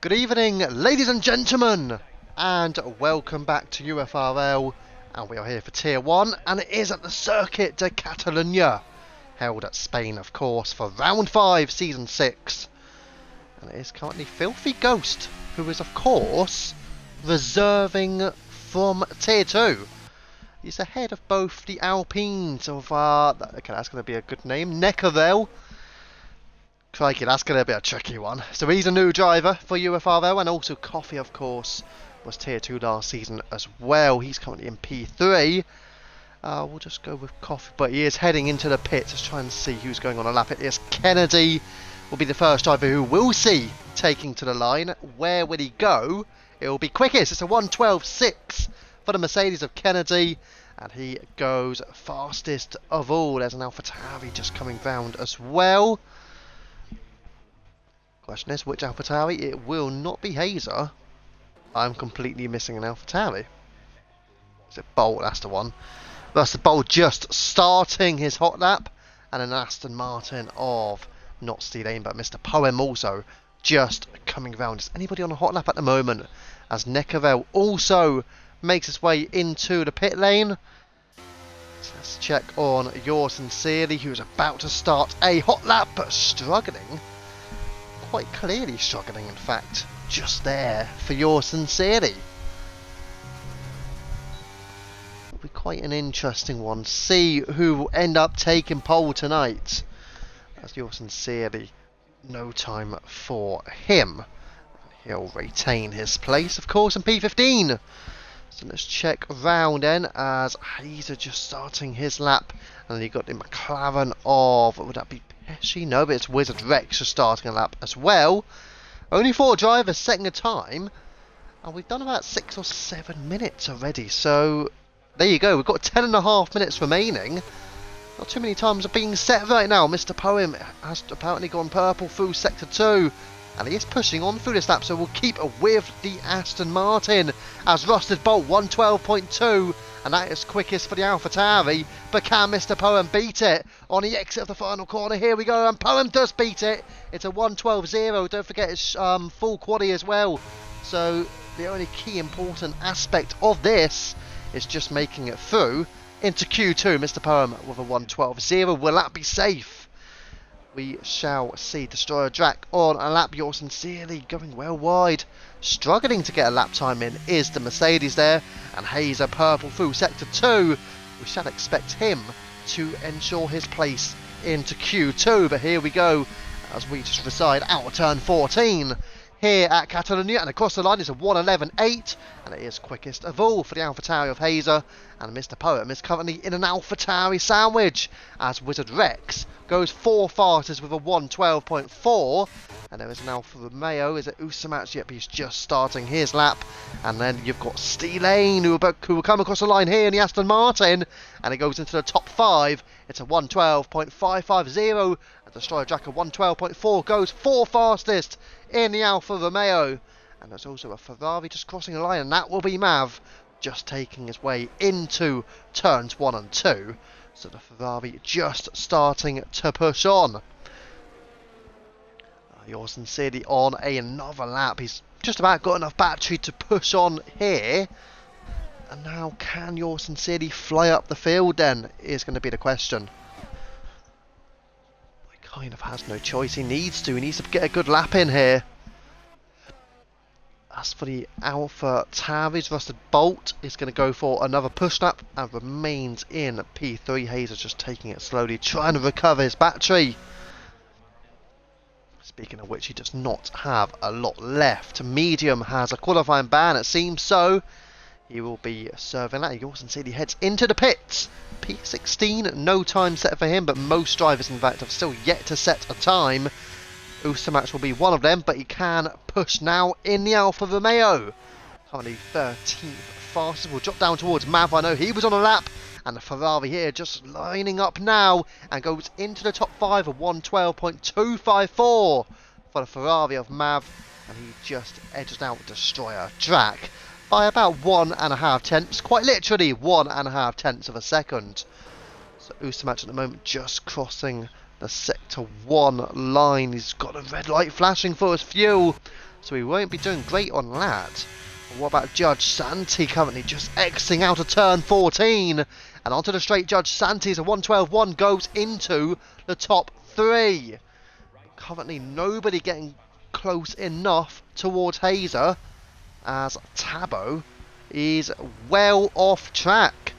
Good evening, ladies and gentlemen, and welcome back to UFRL. And we are here for Tier 1, and it is at the Circuit de Catalunya, held at Spain, of course, for Round 5, Season 6. And it is currently Filthy Ghost, who is, of course, reserving from Tier 2. He's ahead of both the Alpines of, okay, that's going to be a good name, Neckarel. Crikey, that's going to be a tricky one. So he's a new driver for UFRL, and also Coffee, of course, was Tier 2 last season as well. He's currently in P3. We'll just go with Coffee, but he is heading into the pits. Let's try and see who's going on a lap. It is Kennedy, will be the first driver who we'll see taking to the line. Where will he go? It will be quickest. It's a 1:12.6 for the Mercedes of Kennedy, and he goes fastest of all. There's an AlphaTauri just coming round as well. Question is, which AlphaTauri? It will not be Hazer. I'm completely missing an AlphaTauri. Is it Bolt? That's the one. Russell Bolt just starting his hot lap, and an Aston Martin of not Steve Lane, but Mr. Poem also just coming round. Is anybody on a hot lap at the moment? As Neckarel also makes his way into the pit lane. So let's check on Yours Sincerely, who's about to start a hot lap, but struggling. Quite clearly struggling, in fact, just there for Yours Sincerely. It'll be quite an interesting one. See who will end up taking pole tonight. As Yours Sincerely, no time for him. He'll retain his place, of course, in P15. So let's check round then, as Hazer just starting his lap. And then you got the McLaren of, would that be Pesci? No, but it's Wizard Rex just starting a lap as well. Only 4 drivers setting a time, and we've done about 6 or 7 minutes already. So there you go, we've got 10.5 minutes remaining. Not too many times are being set right now. Mr. Poem has apparently gone purple through Sector 2. And he is pushing on through this lap, so we'll keep with the Aston Martin as Rusted Bolt 1:12.2, and that is quickest for the AlphaTauri. But can Mr. Poem beat it on the exit of the final corner? Here we go, and Poem does beat it. It's a 1:12.0. Don't forget it's full quaddy as well. So the only key important aspect of this is just making it through into Q2. Mr. Poem with a 1:12.0. Will that be safe? We shall see. Destroyer Drac on a lap. Yours Sincerely going well wide. Struggling to get a lap time in is the Mercedes there. And Hazer purple through Sector 2. We shall expect him to ensure his place into Q2. But here we go as we just reside out of turn 14 here at Catalunya. And across the line is a 1:11.8. And it is quickest of all for the AlphaTauri of Hazer. And Mr. Poem is currently in an AlphaTauri sandwich as Wizard Rex goes 4 fastest with a 1:12.4. And there is an Alfa Romeo. Is it Usamatch? Yep, he's just starting his lap. And then you've got Steve Lane who will come across the line here in the Aston Martin. And it goes into the top 5. It's a 1:12.550. And Destroyer Draco 1:12.4 goes 4 fastest in the Alfa Romeo. And there's also a Ferrari just crossing the line, and that will be Mav just taking his way into turns 1 and 2. So the Ferrari just starting to push on. Yours Sincerely on another lap. He's just about got enough battery to push on here. And now can Yours Sincerely fly up the field then, is going to be the question. He kind of has no choice. He needs to get a good lap in here. As for the AlphaTauri's, Rusted Bolt is going to go for another push lap and remains in P3. Hazer just taking it slowly, trying to recover his battery. Speaking of which, he does not have a lot left. Medium has a qualifying ban, it seems, so he will be serving that. Yours Sincerely heads into the pits. P16, no time set for him, but most drivers, in fact, have still yet to set a time. Usamatch will be one of them, but he can push now in the Alfa Romeo. Currently 13th fastest. We'll drop down towards Mav. I know he was on a lap. And the Ferrari here just lining up now and goes into the top 5 of 1:12.254 for the Ferrari of Mav. And he just edges out Destroyer Drac by about 1.5 tenths. Quite literally 1.5 tenths of a second. So Usamatch at the moment just crossing the Sector 1 line. He's got a red light flashing for his fuel. so he won't be doing great on that. But what about Judge Santi currently just exiting out of turn 14? And onto the straight, Judge Santi is a 112.1, goes into the top 3. Currently nobody getting close enough towards Hazer, as Tabo is well off track.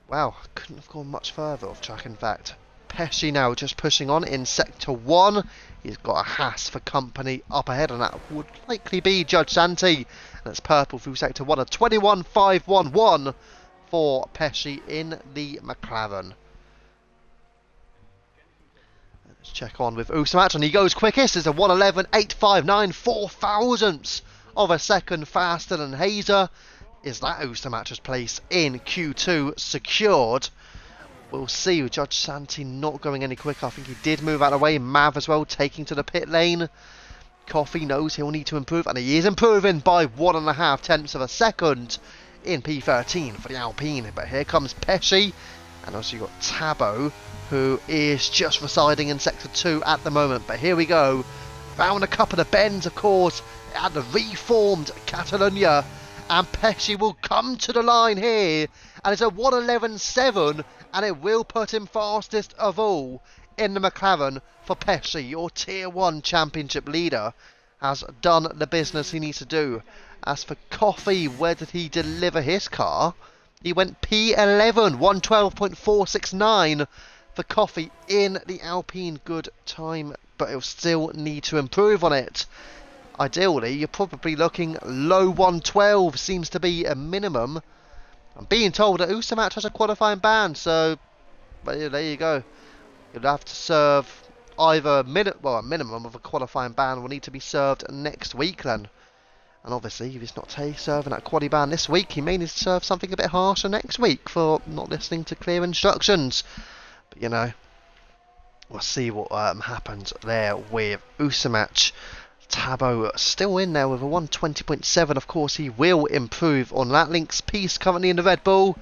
Wow, couldn't have gone much further off track in fact. Pesci now just pushing on in Sector 1. He's got a Haas for company up ahead, and that would likely be Judge Santi. And it's purple through Sector 1, a 21.511 for Pesci in the McLaren. Let's check on with Usamatch, and he goes quickest. It's a 1:11.859, 4 thousandths of a second faster than Hazer. Is that Usamatch's place in Q2 secured? We'll see. With Judge Santi not going any quicker. I think he did move out of the way. Mav as well taking to the pit lane. Coffee knows he'll need to improve, and he is improving by 1.5 tenths of a second in P13 for the Alpine. But here comes Pesci, and also you've got Tabo, who is just residing in Sector 2 at the moment. But here we go. Round a couple of bends, of course, at the reformed Catalonia. And Pesci will come to the line here. And it's a 1:11.7. And it will put him fastest of all in the McLaren for Pesci. Your Tier 1 Championship leader has done the business he needs to do. As for Coffee, where did he deliver his car? He went P11, 112.469 for Coffee in the Alpine. Good time, but he'll still need to improve on it. Ideally, you're probably looking low 112, seems to be a minimum. I'm being told that Usamatch has a qualifying ban, so well, there you go. You'll have to serve either a minimum of a qualifying ban will need to be served next week then. And obviously, if he's not serving that quali ban this week, he may need to serve something a bit harsher next week for not listening to clear instructions. But you know, we'll see what happens there with Usamatch. Tabo still in there with a 120.7. Of course, he will improve on that. Link's Peace currently in the Red Bull,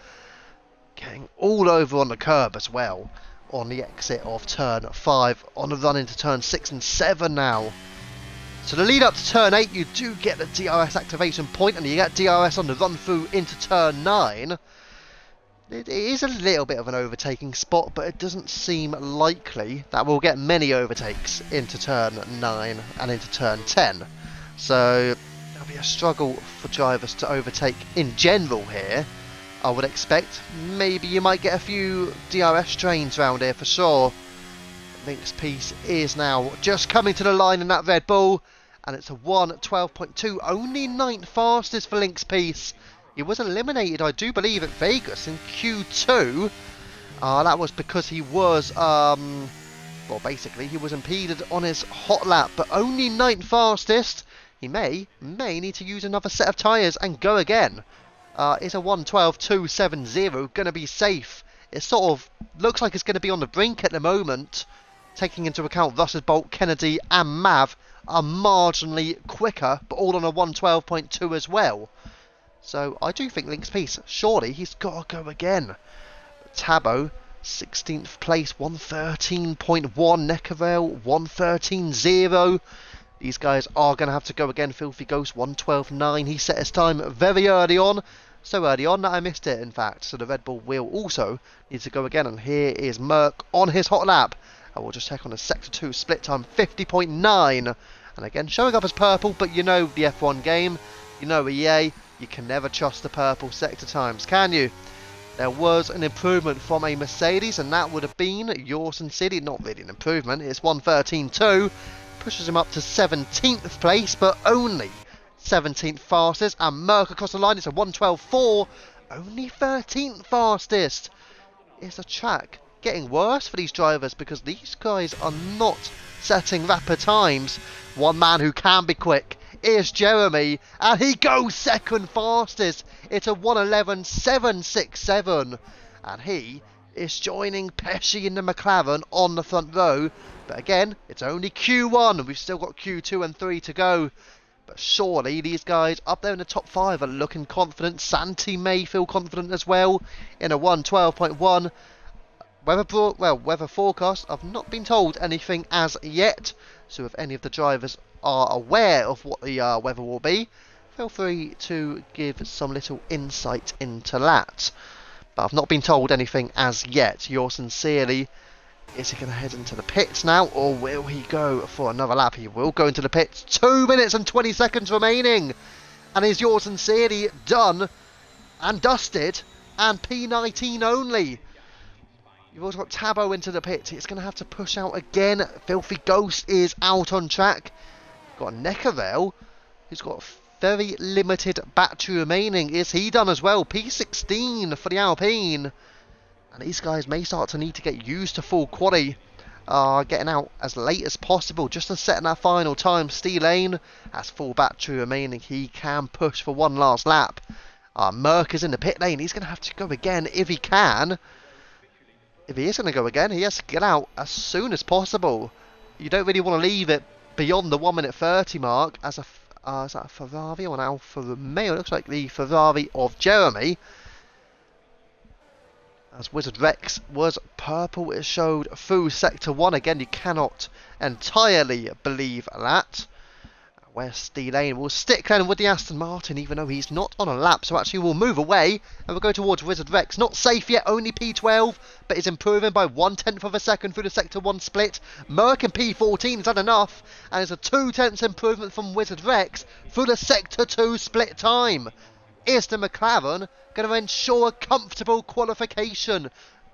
getting all over on the curb as well on the exit of turn 5, on the run into turn 6 and 7 now. So the lead up to turn 8, you do get the DRS activation point, and you get DRS on the run through into turn 9. It is a little bit of an overtaking spot, but it doesn't seem likely that we'll get many overtakes into turn 9 and into turn 10. So there'll be a struggle for drivers to overtake in general here. I would expect maybe you might get a few DRS trains around here for sure. Link's Peace is now just coming to the line in that Red Bull, and it's a 1:12.2, only 9th fastest for Link's Peace. He was eliminated, I do believe, at Vegas in Q2. That was because he was, well, basically, he was impeded on his hot lap, but only 9th fastest. He may need to use another set of tyres and go again. Is a 1:12.270 going to be safe? It sort of looks like it's going to be on the brink at the moment, taking into account Russell, Bolt, Kennedy and Mav are marginally quicker, but all on a 1:12.2 as well. So I do think Link's Peace, surely he's got to go again. Tabo, 16th place, 113.1. Neckerville, 113.0. These guys are going to have to go again. Filthy Ghost, 112.9. He set his time very early on. So early on that I missed it, in fact. So the Red Bull will also need to go again. And here is Merck on his hot lap. And we'll just check on the Sector 2 split time, 50.9. And again, showing up as purple, but you know the F1 game. You know EA. You can never trust the purple sector times, can you? There was an improvement from a Mercedes, and that would have been Yorson City. Not really an improvement. It's 113.2. Pushes him up to 17th place, but only 17th fastest. And Merck across the line, it's a 112.4. Only 13th fastest. Is the track getting worse for these drivers? Because these guys are not setting rapid times. One man who can be quick is Jeremy, and he goes second fastest. It's a 1:11.767, and he is joining Pesci in the McLaren on the front row. But again, it's only Q1, and we've still got Q2 and 3 to go. But surely these guys up there in the top 5 are looking confident. Santi may feel confident as well in a 1:12.1. Weather forecast, I've not been told anything as yet. So if any of the drivers are aware of what the weather will be, feel free to give some little insight into that. But I've not been told anything as yet. Yours sincerely, is he going to head into the pits now, or will he go for another lap? He will go into the pits. 2 minutes and 20 seconds remaining. And is yours sincerely done and dusted and P19 only? You've also got Tabo into the pit. It's going to have to push out again. Filthy Ghost is out on track. Got Neckarel, who's got very limited battery remaining. Is he done as well? P16 for the Alpine. And these guys may start to need to get used to full quali. Getting out as late as possible just to set in that final time. Steel Lane has full battery remaining. He can push for one last lap. Merck is in the pit lane. He's going to have to go again if he can. If he is going to go again, he has to get out as soon as possible. You don't really want to leave it beyond the 1 minute 30 mark as a is that a Ferrari or an Alfa Romeo? It looks like the Ferrari of Jeremy. As Wizard Rex was purple, it showed through Sector 1. Again, you cannot entirely believe that. Where Steel Lane will stick then with the Aston Martin, even though he's not on a lap. So actually we'll move away and we'll go towards Wizard Rex. Not safe yet, only P12, but is improving by 1/10 of a second through the Sector 1 split. Merck in P14 has done enough, and it's a 2/10 improvement from Wizard Rex through the Sector 2 split time. Is the McLaren going to ensure a comfortable qualification?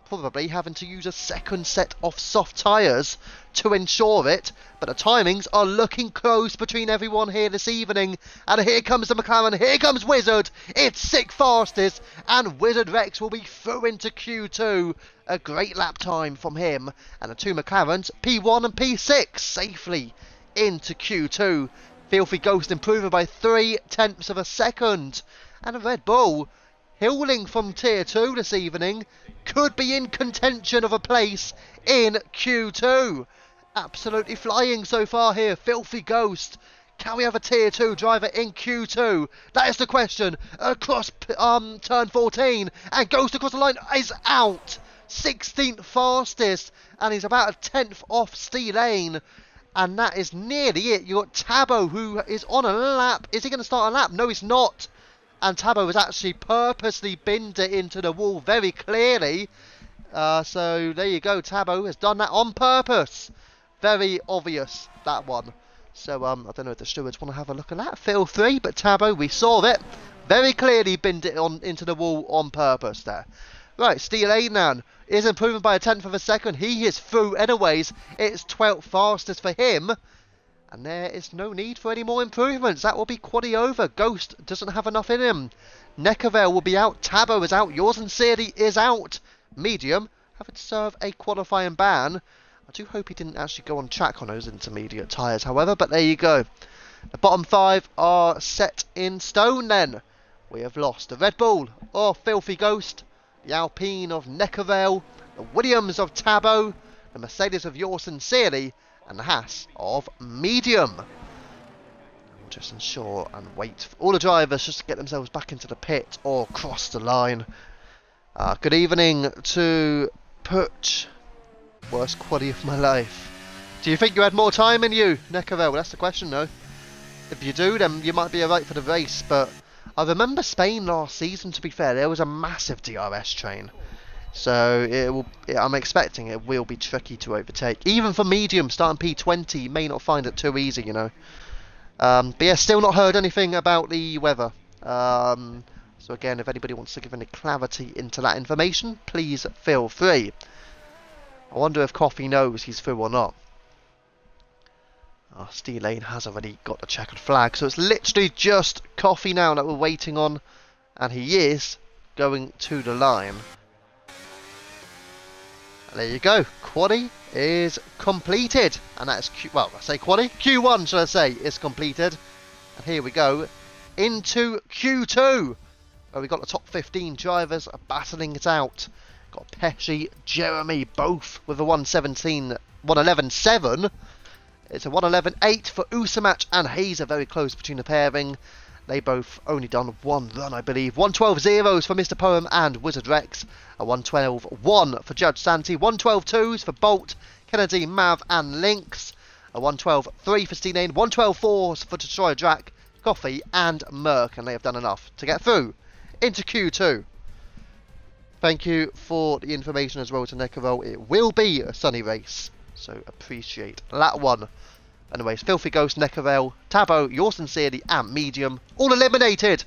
Probably having to use a second set of soft tyres to ensure it, but the timings are looking close between everyone here this evening. And here comes the McLaren, here comes Wizard, it's sick fastest, and Wizard Rex will be through into Q2. A great lap time from him, and the two McLarens, P1 and P6, safely into Q2. Filthy Ghost improving by 3/10 of a second, and a Red Bull Hilling from Tier 2 this evening could be in contention of a place in Q2. Absolutely flying so far here. Filthy Ghost. Can we have a Tier 2 driver in Q2? That is the question. Across turn 14. And Ghost across the line is out. 16th fastest. And he's about a 10th off Steel Lane. And that is nearly it. You've got Tabo, who is on a lap. Is he going to start a lap? No, he's not. And Tabo has actually purposely binned it into the wall very clearly. So there you go. Tabo has done that on purpose. Very obvious, that one. So I don't know if the stewards want to have a look at that. Feel free, but Tabo, we saw it. Very clearly binned it into the wall on purpose there. Right, Steel Lane is improving by 1/10 of a second. He is through anyways. It's 12th fastest for him. And there is no need for any more improvements. That will be quaddy over. Ghost doesn't have enough in him. Neckarel will be out. Tabo is out. Yours sincerely is out. Medium having to serve a qualifying ban. I do hope he didn't actually go on track on those intermediate tyres, however. But there you go. The bottom 5 are set in stone then. We have lost the Red Bull of Filthy Ghost, the Alpine of Neckarel, the Williams of Tabo, the Mercedes of Yours Sincerely, and the Haas of Medium. We'll just ensure and wait for all the drivers just to get themselves back into the pit or cross the line. Good evening to Putch. Worst quaddy of my life. Do you think you had more time in you, Neckarel? That's the question though. If you do, then you might be alright for the race, but I remember Spain last season, to be fair, there was a massive DRS train. So I'm expecting it will be tricky to overtake. Even for medium, starting P20, you may not find it too easy, you know. But yeah, still not heard anything about the weather. So again, if anybody wants to give any clarity into that information, please feel free. I wonder if Coffee knows he's through or not. Steel Lane has already got the checkered flag, so it's literally just Coffee now that we're waiting on. And he is going to the line. There you go. Quaddy is completed. And that's Q1, shall I say, is completed. And here we go into Q2, where we got the top 15 drivers battling it out. Got Pesci, Jeremy, both with a 111.7. It's a 111.8 for Usamatch and Hazer, very close between the pairing. They both only done one run, I believe. 112.0s for Mr. Poem and Wizard Rex. A 112.1 for Judge Santi. 112.2s for Bolt, Kennedy, Mav and Lynx. A 112.3 for Steelane, 112.4 for Destroyer Drac, Coffee and Merc, and they have done enough to get through into Q2. Thank you for the information as well to Neckarol. It will be a sunny race, so appreciate that one. Anyways, Filthy Ghost, Neckarel, Tabo, Yours Sincerely, and Medium, all eliminated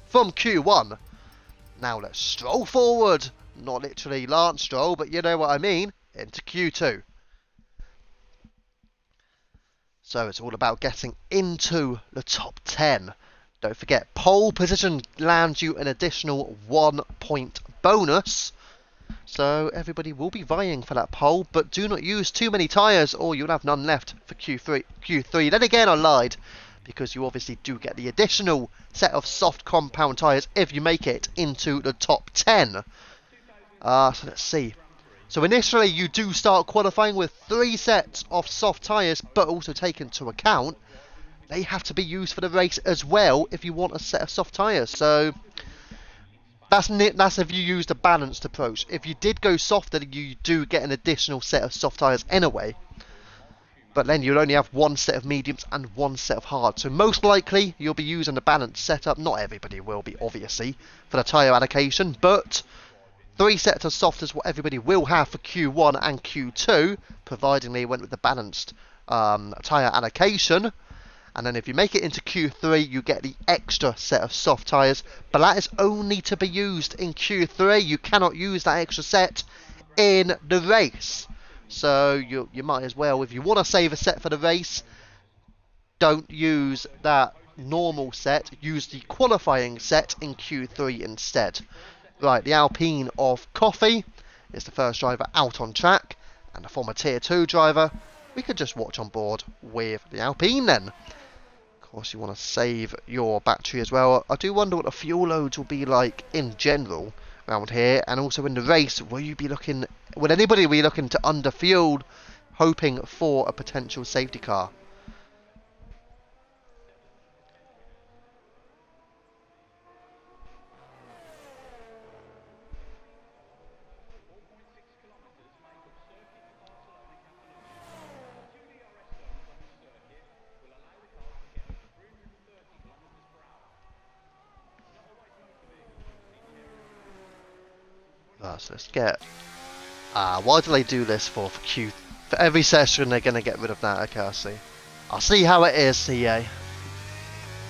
from Q1. Now let's stroll forward. Not literally Lance Stroll, but you know what I mean, into Q2. So it's all about getting into the top 10. Don't forget, pole position lands you an additional 1 point bonus. So everybody will be vying for that pole, but do not use too many tyres or you'll have none left for Q3. Then again, I lied, because you obviously do get the additional set of soft compound tyres if you make it into the top 10. So let's see. So initially you do start qualifying with 3 sets of soft tyres, but also take into account they have to be used for the race as well if you want a set of soft tyres. So that's if you use the balanced approach. If you did go softer, you do get an additional set of soft tyres anyway. But then you'll only have 1 set of mediums and 1 set of hard. So most likely you'll be using a balanced setup. Not everybody will be, obviously, for the tyre allocation, but 3 sets of soft is what everybody will have for Q1 and Q2, providing they went with the balanced tyre allocation. And then if you make it into Q3, you get the extra set of soft tyres, but that is only to be used in Q3. You cannot use that extra set in the race. So you might as well, if you want to save a set for the race, don't use that normal set, use the qualifying set in Q3 instead. Right, the Alpine of Coffee is the first driver out on track, and the former Tier 2 driver, we could just watch on board with the Alpine then. Of course, you want to save your battery as well. I do wonder what the fuel loads will be like in general around here, and also in the race. Would anybody be looking to underfuel, hoping for a potential safety car? So let's get. Why do they do this for Q? For every session, they're going to get rid of that. Okay, I see. I'll see how it is, CA.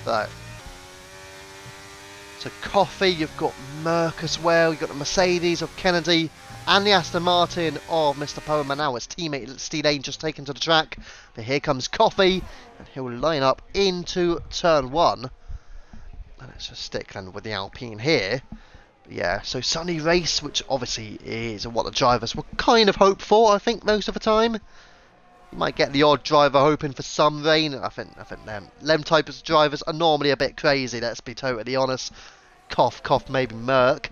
Right. So Coffee, you've got Merc as well. You've got the Mercedes of Kennedy and the Aston Martin of Mr. Powerman. Now his teammate Steelane just taken to the track. But here comes Coffee, and he'll line up into turn 1. And let's just stick with the Alpine here. Yeah, so sunny race, which obviously is what the drivers will kind of hope for, I think, most of the time. You might get the odd driver hoping for some rain. I think them type of drivers are normally a bit crazy, let's be totally honest. Cough, cough, maybe Merc.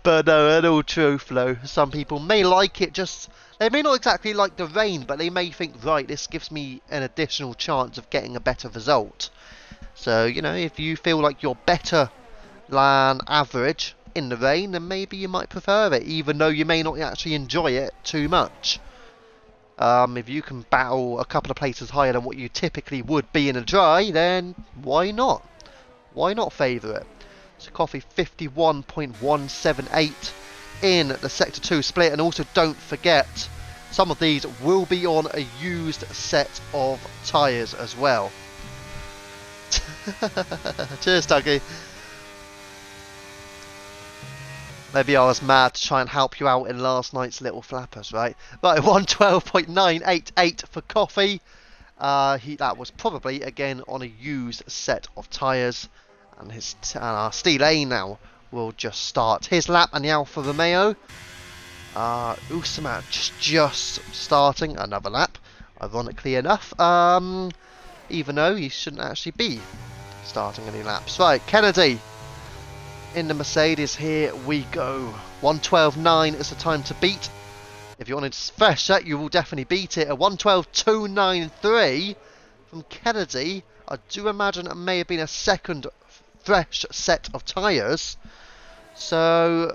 But no, in all truth, though, some people may like it they may not exactly like the rain, but they may think, right, this gives me an additional chance of getting a better result. So, if you feel like you're better than average in the rain, then maybe you might prefer it, even though you may not actually enjoy it too much. If you can battle a couple of places higher than what you typically would be in a dry, then why not? Why not favour it? So Coffee 51.178 in the Sector 2 split, and also don't forget, some of these will be on a used set of tyres as well. Cheers, Dougie. Maybe I was mad to try and help you out in last night's little flappers, right? Right, 112.988 for Coffee. That was probably, again, on a used set of tyres. And his Steelane now will just start his lap, and the Alfa Romeo. Usama just starting another lap, ironically enough. Even though he shouldn't actually be starting any laps. Right, Kennedy in the Mercedes, here we go. 112.9 is the time to beat. If you wanted to fresh set, you will definitely beat it. A 112.293 from Kennedy. I do imagine it may have been a second fresh set of tyres. So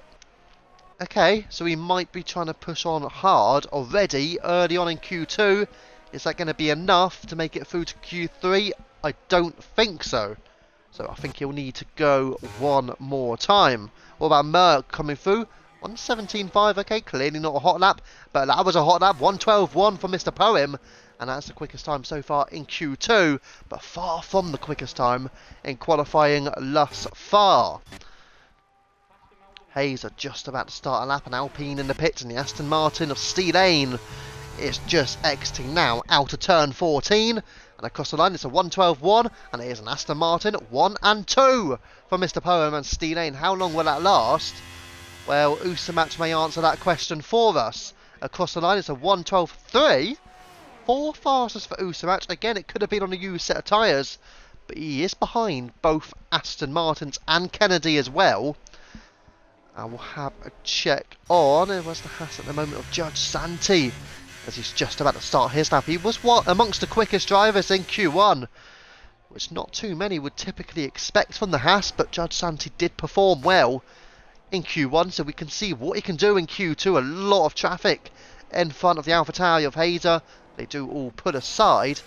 Okay, so he might be trying to push on hard already early on in Q2. Is that going to be enough to make it through to Q3? I don't think so. So I think he'll need to go one more time. What about Merck coming through? 117.5, okay, clearly not a hot lap, but that was a hot lap. 112.1 for Mr. Poem, and that's the quickest time so far in Q2, but far from the quickest time in qualifying thus far. Hayes are just about to start a lap, and Alpine in the pits, and the Aston Martin of Steelane is just exiting now out of turn 14. And across the line, it's a 112.1, and it is an Aston Martin 1 and 2 for Mr. Poem and Steelane. How long will that last? Well, Usamatch may answer that question for us. Across the line, it's a 112.3. 4 fastest for Usamatch. Again, it could have been on a used set of tyres, but he is behind both Aston Martins and Kennedy as well. I will have a check on, it was the Haas at the moment of Judge Santee, as he's just about to start his lap. He was amongst the quickest drivers in Q1, which not too many would typically expect from the Haas, but Judge Santee did perform well in Q1, so we can see what he can do in Q2. A lot of traffic in front of the AlphaTauri of Hazer. They do all put aside,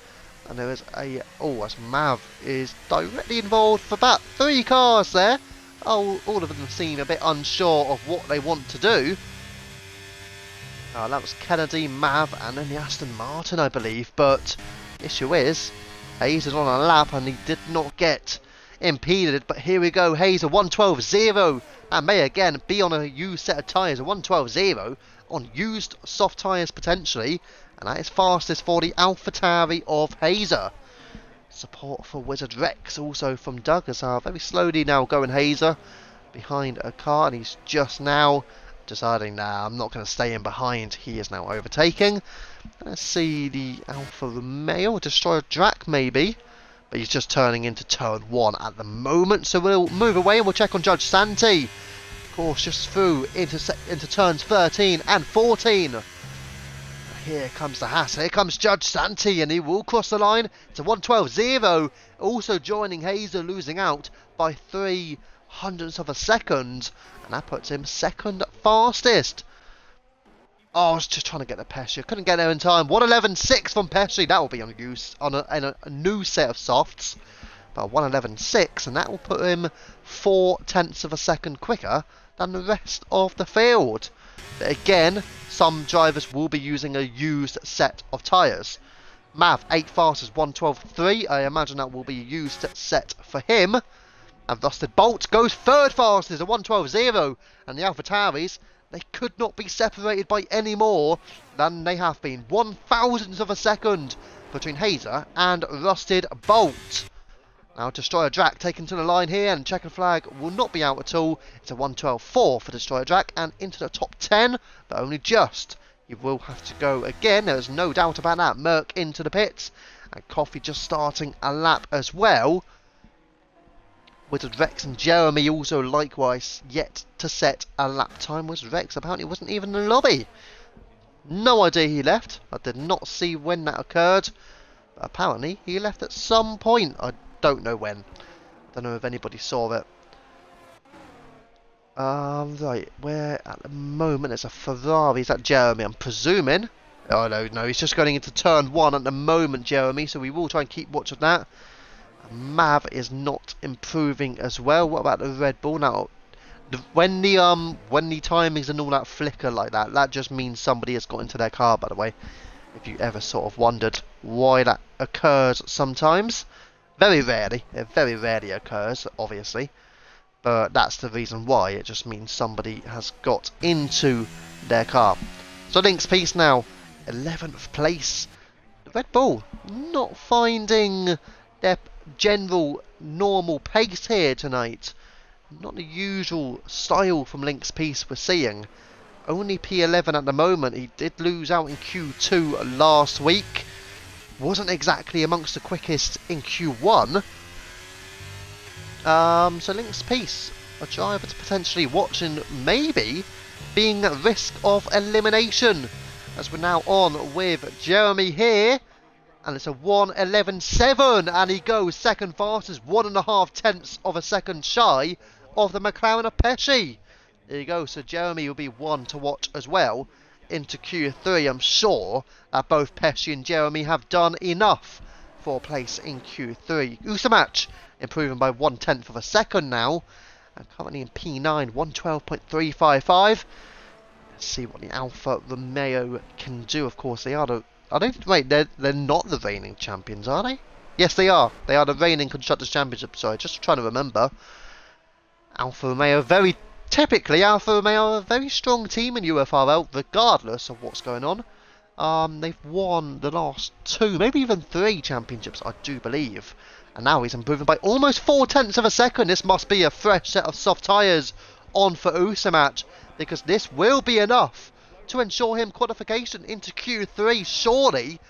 and there is a, as Mav is directly involved for about 3 cars there. All of them seem a bit unsure of what they want to do. That was Kennedy, Mav, and then the Aston Martin, I believe. But the issue is, Hayes is on a lap and he did not get impeded. But here we go, Hayes a 112.0, and may again be on a used set of tyres, a 112.0 on used soft tyres potentially, and that is fastest for the AlphaTauri of Hazer. Support for Wizard Rex also from Doug, as very slowly now going Hazer behind a car, and he's just now deciding, nah, I'm not going to stay in behind. He is now overtaking. Let's see the Alfa Romeo, Destroyer Drac maybe, but he's just turning into turn 1 at the moment, so we'll move away and we'll check on Judge Santee. Of course, just through into turns 13 and 14. Here comes the Haas, here comes Judge Santee, and he will cross the line. It's a 112.0, also joining Hazer, losing out by 0.03 of a second, and that puts him second fastest. Oh, I was just trying to get the Pesci, couldn't get there in time. 111.6 from Pesci, that will be on use on a new set of softs, but 111.6, and that will put him 0.4 of a second quicker than the rest of the field. But again, some drivers will be using a used set of tyres. Mav, 8 fastest, 112.3. I imagine that will be a used set for him. And Rusted Bolt goes 3rd fastest, a 112.0. And the AlphaTauris, they could not be separated by any more than they have been. 1,000th of a second between Hazer and Rusted Bolt. Now Destroyer Drac taken to the line here, and checkered flag will not be out at all. It's a 112.4 for Destroyer Drac, and into the top 10, but only just. You will have to go again, there's no doubt about that. Merck into the pits, and Coffee just starting a lap as well. Wizard Rex and Jeremy also likewise yet to set a lap time. Wizard Rex apparently wasn't even in the lobby. No idea he left. I did not see when that occurred, but apparently he left at some point. I don't know when. Don't know if anybody saw it. Right, where at the moment there's a Ferrari. Is that Jeremy? I'm presuming. Oh no, he's just going into turn 1 at the moment, Jeremy. So we will try and keep watch of that. Mav is not improving as well. What about the Red Bull now? When the timings and all that flicker like that, that just means somebody has got into their car. By the way, if you ever sort of wondered why that occurs sometimes. Very rarely. It very rarely occurs, obviously. But that's the reason why. It just means somebody has got into their car. So Link's Piece now, 11th place. The Red Bull not finding their general normal pace here tonight. Not the usual style from Link's Piece we're seeing. Only P11 at the moment. He did lose out in Q2 last week. Wasn't exactly amongst the quickest in Q1. So Link's Piece, a driver to potentially watch and maybe being at risk of elimination. As we're now on with Jeremy here. And it's a 111.7, and he goes second fastest, 1.5 tenths of a second shy of the McLaren of Pesci. There you go. So Jeremy will be one to watch as well into Q3. I'm sure that both Pesci and Jeremy have done enough for a place in Q3. Usamatch improving by 1/10 of a second now, and currently in P9, 112.355. Let's see what the Alfa Romeo can do. Of course, they are the... I don't... Wait, they're not the reigning champions, are they? Yes, they are. They are the reigning Constructors' Championship. Sorry, just trying to remember. Alfa Romeo, very... Typically, Alfa Romeo are a very strong team in UFRL, regardless of what's going on. They've won the last 2, maybe even 3 championships, I do believe. And now he's improving by almost 4/10 of a second. This must be a fresh set of soft tyres on for Usamatch, because this will be enough to ensure him qualification into Q3, surely.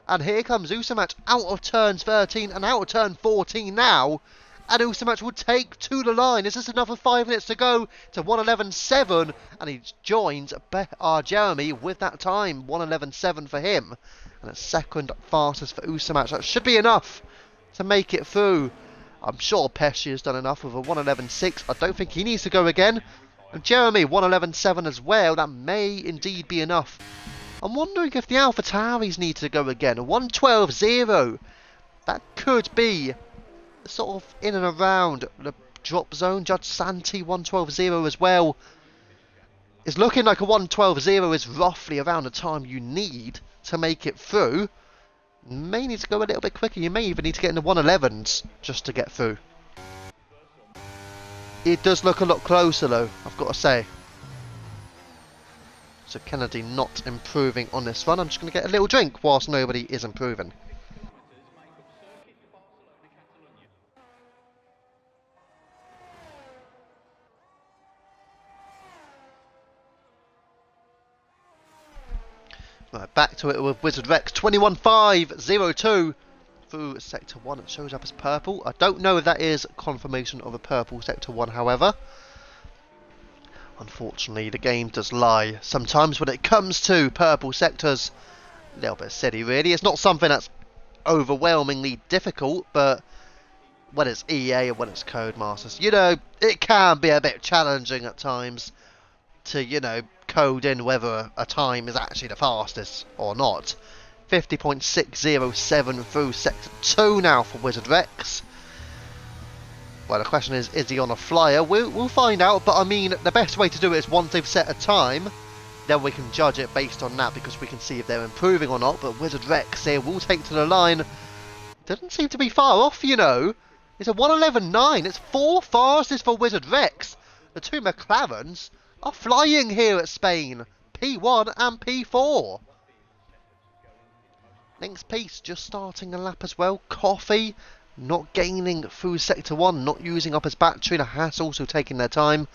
And here comes Usamatch out of turns 13 and out of turn 14 now. And Usamatch will take to the line. Is this another 5 minutes to go to 1:11.7? And he joins Jeremy with that time, 1:11.7 for him. And it's second fastest for Usamatch. That should be enough to make it through. I'm sure Pesci has done enough with a 1:11.6. I don't think he needs to go again. And Jeremy, 1:11.7 as well. That may indeed be enough. I'm wondering if the AlphaTauris need to go again. A 1:12.0. That could be sort of in and around the drop zone. Judge Santi, 1:12.0 as well. It's looking like a 1:12.0 is roughly around the time you need to make it through. You may need to go a little bit quicker. You may even need to get in the 1:11s just to get through. It does look a lot closer though, I've got to say. So Kennedy not improving on this run. I'm just going to get a little drink whilst nobody is improving. Right, back to it with Wizard Rex. 21.502 through Sector 1. It shows up as purple. I don't know if that is confirmation of a purple Sector 1, however. Unfortunately, the game does lie sometimes when it comes to purple sectors. A little bit silly, really. It's not something that's overwhelmingly difficult, but when it's EA and when it's Codemasters, you know, it can be a bit challenging at times to, you know, code in whether a time is actually the fastest or not. 50.607 through Sector 2 now for Wizard Rex. Well, the question is he on a flyer? We'll find out, but I mean, the best way to do it is once they've set a time, then we can judge it based on that, because we can see if they're improving or not. But Wizard Rex here will take to the line. Doesn't seem to be far off, you know. It's a 1:11.9. It's 4th fastest for Wizard Rex. The 2 McLarens are flying here at Spain. P1 and P4. Link's Peace just starting a lap as well. Coffee not gaining through Sector 1, not using up his battery. The Haas also taking their time.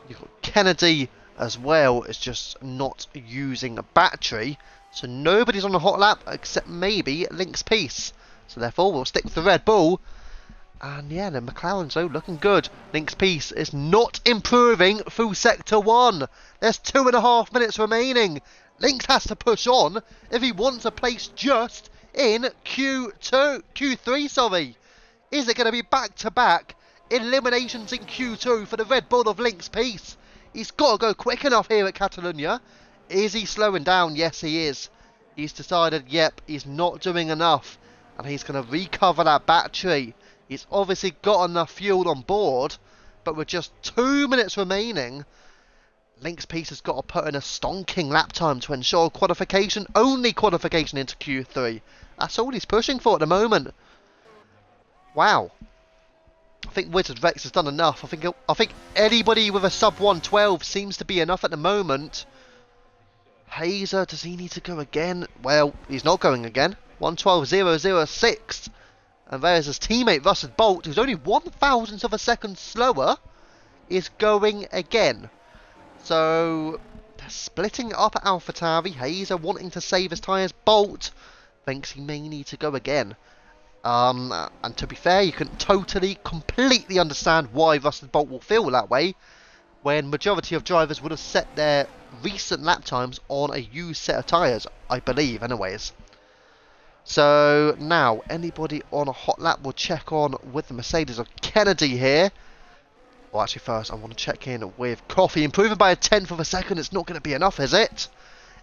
You've got Kennedy as well, is just not using a battery. So nobody's on the hot lap except maybe Link's Peace. So therefore we'll stick with the Red Bull. And yeah, the McLaren's though looking good. Link's Peace is not improving through Sector 1. There's 2.5 minutes remaining. Lynx has to push on if he wants a place just in Q3, sorry. Is it going to be back-to-back eliminations in Q2 for the Red Bull of Link's Peace? He's got to go quick enough here at Catalunya. Is he slowing down? Yes, he is. He's decided, yep, he's not doing enough. And he's going to recover that battery. He's obviously got enough fuel on board, but with just 2 minutes remaining, Link's Peace has got to put in a stonking lap time to ensure qualification, only qualification into Q3. That's all he's pushing for at the moment. Wow. I think Wizard Rex has done enough. I think anybody with a sub 112 seems to be enough at the moment. Hazer, does he need to go again? Well, he's not going again. 112.006. And there's his teammate Russell Bolt, who's only 1,000th of a second slower, is going again. So they're splitting it up at AlphaTauri. Hazer wanting to save his tyres. Bolt thinks he may need to go again. And to be fair, you can totally, completely understand why Russell Bolt will feel that way, when majority of drivers would have set their recent lap times on a used set of tyres, I believe, anyways. So now, anybody on a hot lap will check on with the Mercedes of Kennedy here. Well, actually, first I want to check in with Coffee. Improving by a tenth of a second. It's not going to be enough, is it?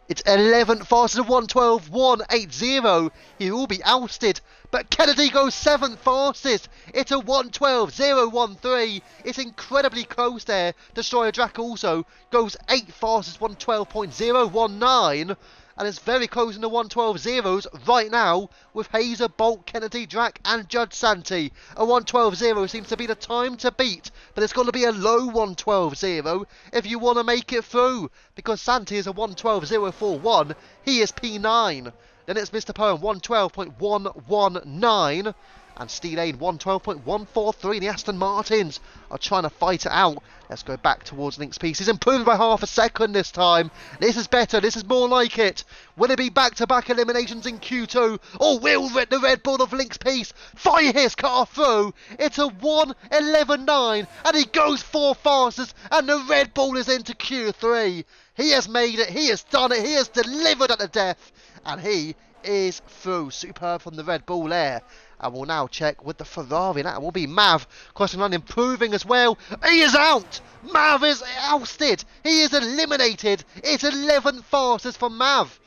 It's 11th, faster than 112, 180. He will be ousted. But Kennedy goes 7th fastest. It's a 112.013. It's incredibly close there. Destroyer Drac also goes 8th fastest, 112.019. And it's very close in the 112 zeros right now with Hazer, Bolt, Kennedy, Drac and Judge Santi. A 112.0 seems to be the time to beat, but it's got to be a low 112.0 if you want to make it through, because Santi is a 112.041, he is P9. Then it's Mr. Poem 112.119 and Steelane 112.143. The Aston Martins are trying to fight it out. Let's go back towards Link's piece. He's improved by half a second this time. This is better. This is more like it. Will it be back-to-back eliminations in Q2? Or will the Red Bull of Link's piece fire his car through? It's a 1:11.9 and he goes 4 fastest and the Red Bull is into Q3. He has made it. He has done it. He has delivered at the death. And he is through. Superb from the Red Bull there. And we'll now check with the Ferrari. That will be Mav. Crossing line improving as well. He is out. Mav is ousted. He is eliminated. It's 11th fastest for Mav.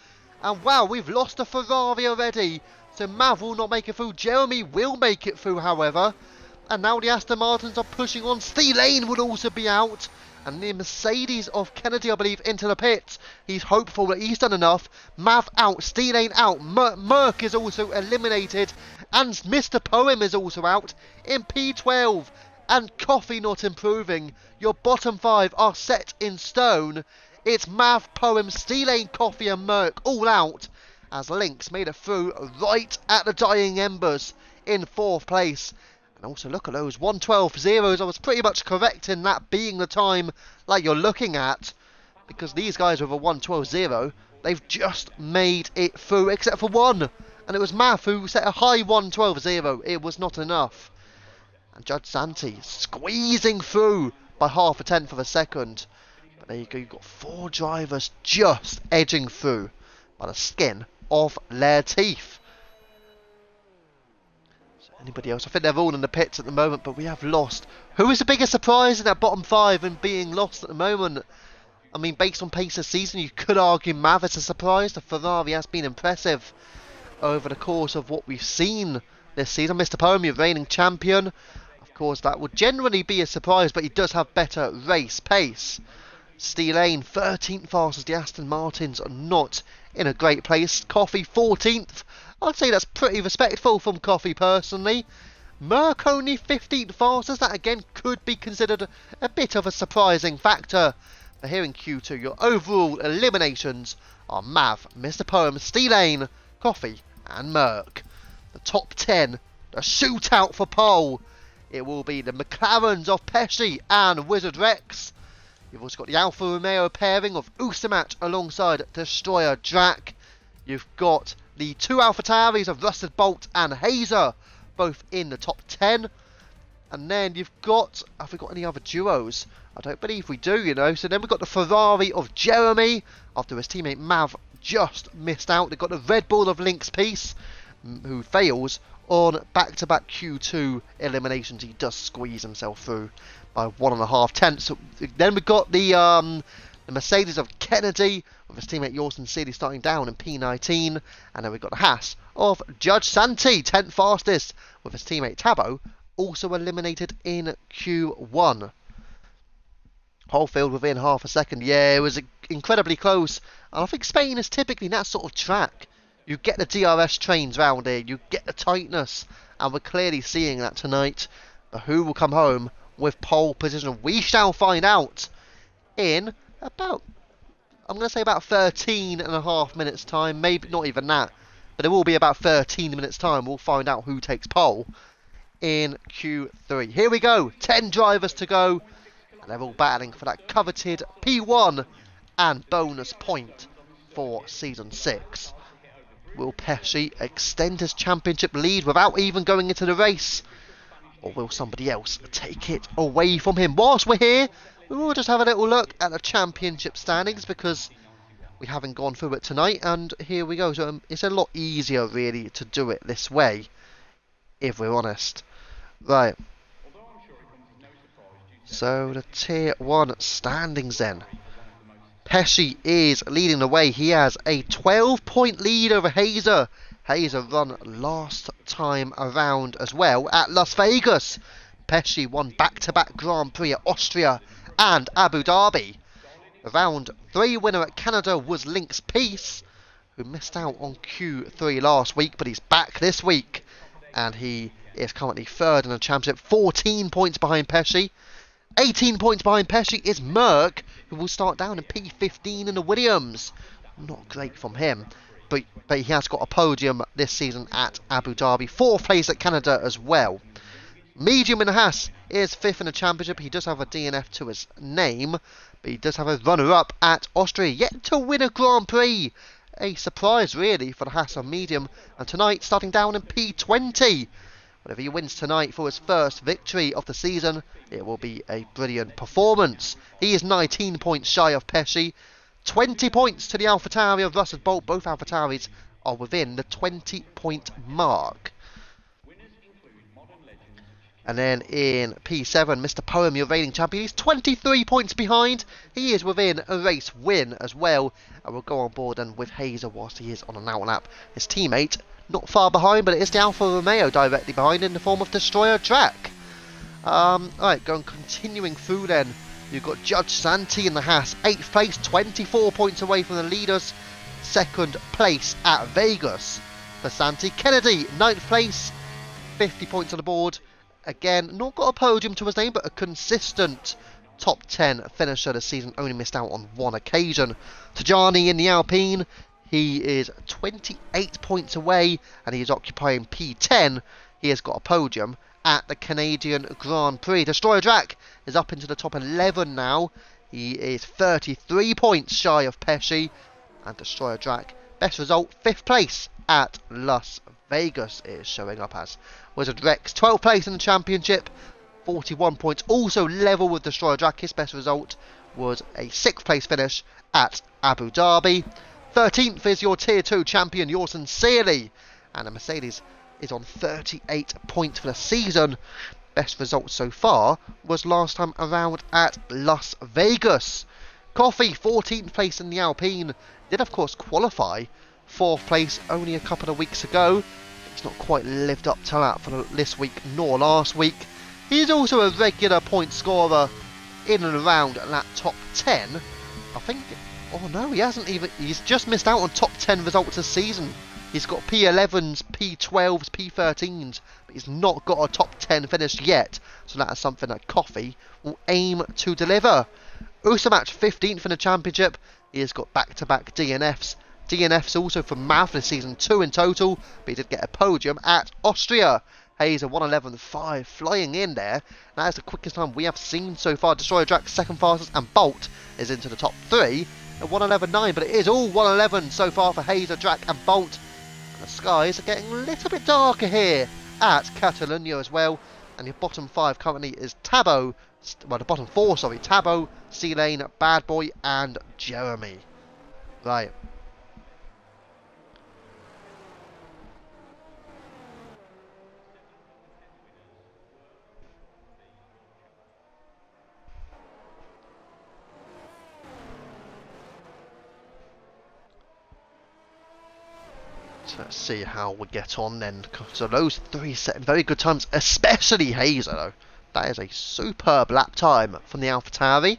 And wow, we've lost a Ferrari already. So Mav will not make it through. Jeremy will make it through, however. And now the Aston Martins are pushing on. Steelane would also be out. And the Mercedes of Kennedy, I believe, into the pits. He's hopeful that he's done enough. Mav out, Steelane out, Merc is also eliminated. And Mr. Poem is also out in P12. And Coffee not improving. Your bottom 5 are set in stone. It's Mav, Poem, Steelane, Coffee and Merc all out. As Lynx made it through right at the dying embers in 4th place. And also look at those 112 zeros. I was pretty much correct in that being the time like you're looking at. Because these guys with a 112.0, they've just made it through except for one. And it was Math who set a high 112.0. It was not enough. And Judge Santi squeezing through by half a tenth of a second. But there you go, you've got 4 drivers just edging through by the skin of their teeth. Anybody else? I think they're all in the pits at the moment, but we have lost. Who is the biggest surprise in that bottom 5 and being lost at the moment? I mean, based on pace this season, you could argue Mav is a surprise. The Ferrari has been impressive over the course of what we've seen this season. Mr. Poem, your reigning champion. Of course, that would generally be a surprise, but he does have better race pace. Steelane, 13th fastest. The Aston Martins are not in a great place. Coffee, 14th. I'd say that's pretty respectful from Coffee personally. Merc only 15th fastest. That again could be considered a bit of a surprising factor. But here in Q2, your overall eliminations are Mav, Mr. Poem, Steelane, Coffee and Merc. The top 10, the shootout for pole. It will be the McLarens of Pesci and Wizard Rex. You've also got the Alfa Romeo pairing of Usamat alongside Destroyer Drac. You've got the 2 AlphaTauris of Rusted Bolt and Hazer, both in the top 10. And then you've got, have we got any other duos? I don't believe we do, you know. So then we've got the Ferrari of Jeremy, after his teammate Mav just missed out. They've got the Red Bull of Link's Piece, who fails on back-to-back Q2 eliminations. He does squeeze himself through by 1.5 tenths. So then we've got the Mercedes of Kennedy, with his teammate Yorson Seeley starting down in P19. And then we've got the Haas of Judge Santi, 10th fastest, with his teammate Tabo, also eliminated in Q1. Whole field within half a second. Yeah, it was incredibly close. And I think Spain is typically that sort of track. You get the DRS trains round here, you get the tightness, and we're clearly seeing that tonight. But who will come home with pole position? We shall find out in about, I'm going to say about 13.5 minutes time, maybe not even that, but it will be about 13 minutes time. We'll find out who takes pole in Q3. Here we go, 10 drivers to go, and they're all battling for that coveted P1 and bonus point for Season 6. Will Pesci extend his championship lead without even going into the race? Or will somebody else take it away from him? Whilst we're here, we will just have a little look at the championship standings, because we haven't gone through it tonight. And here we go. So it's a lot easier, really, to do it this way, if we're honest. Right. So the Tier 1 standings then. Pesci is leading the way. He has a 12-point lead over Hazer. Hazer run last time around as well at Las Vegas. Pesci won back-to-back Grand Prix at Austria and Abu Dhabi. The round 3 winner at Canada was Lynx Peace, who missed out on Q3 last week, but he's back this week. And he is currently third in the championship, 14 points behind Pesci. 18 points behind Pesci is Merck, who will start down in P15 in the Williams. Not great from him, but he has got a podium this season at Abu Dhabi. 4th place at Canada as well. Medium in the Haas is 5th in the championship. He does have a DNF to his name, but he does have a runner-up at Austria, yet to win a Grand Prix. A surprise, really, for the Haas on medium. And tonight, starting down in P20. But if he wins tonight for his first victory of the season, it will be a brilliant performance. He is 19 points shy of Pesci. 20 points to the AlphaTauri of Russell Bolt. Both AlphaTauris are within the 20-point mark. And then in P7, Mr. Poem, your reigning champion, he's 23 points behind. He is within a race win as well. And we'll go on board and with Hazer whilst he is on an outlap. His teammate, not far behind, but it is the Alfa Romeo directly behind in the form of Destroyer Track. Alright, continuing through then. You've got Judge Santi in the Haas, 8th place, 24 points away from the leaders. 2nd place at Vegas for Santi. Kennedy, 9th place, 50 points on the board. Again, not got a podium to his name, but a consistent top 10 finisher this season. Only missed out on one occasion. Tajani in the Alpine, he is 28 points away, and he is occupying P10. He has got a podium at the Canadian Grand Prix. Destroyer Drac is up into the top 11 now. He is 33 points shy of Pesci. And Destroyer Drac, best result, 5th place at Las Vegas is showing up as. Wizard Rex, 12th place in the championship, 41 points, also level with Destroyer Drac. His best result was a 6th place finish at Abu Dhabi. 13th is your Tier 2 champion, Yorson Searley, and the Mercedes is on 38 points for the season. Best result so far was last time around at Las Vegas. Coffee, 14th place in the Alpine, did of course qualify 4th place only a couple of weeks ago. It's not quite lived up to that for this week nor last week. He's also a regular point scorer in and around that top 10. I think, oh no, he hasn't even, he's just missed out on top 10 results this season. He's got P11s, P12s, P13s, but he's not got a top 10 finish yet. So that is something that Coffee will aim to deliver. Usamatch 15th in the championship. He has got back-to-back DNFs. DNFs also for Mav this season, 2 in total, but he did get a podium at Austria. Hazer 1:11.5 flying in there. That is the quickest time we have seen so far. Destroyer Drac 2nd fastest, and Bolt is into the top 3 at 1:11.9, but it is all 1:11 so far for Hazer, Drac and Bolt. And the skies are getting a little bit darker here at Catalunya as well. And your bottom 5 currently is Tabo, well the bottom 4, sorry, Tabo, C-Lane, Bad Boy and Jeremy. Right. Let's see how we get on then. So those 3 setting very good times, especially Hazer though. That is a superb lap time from the AlphaTauri.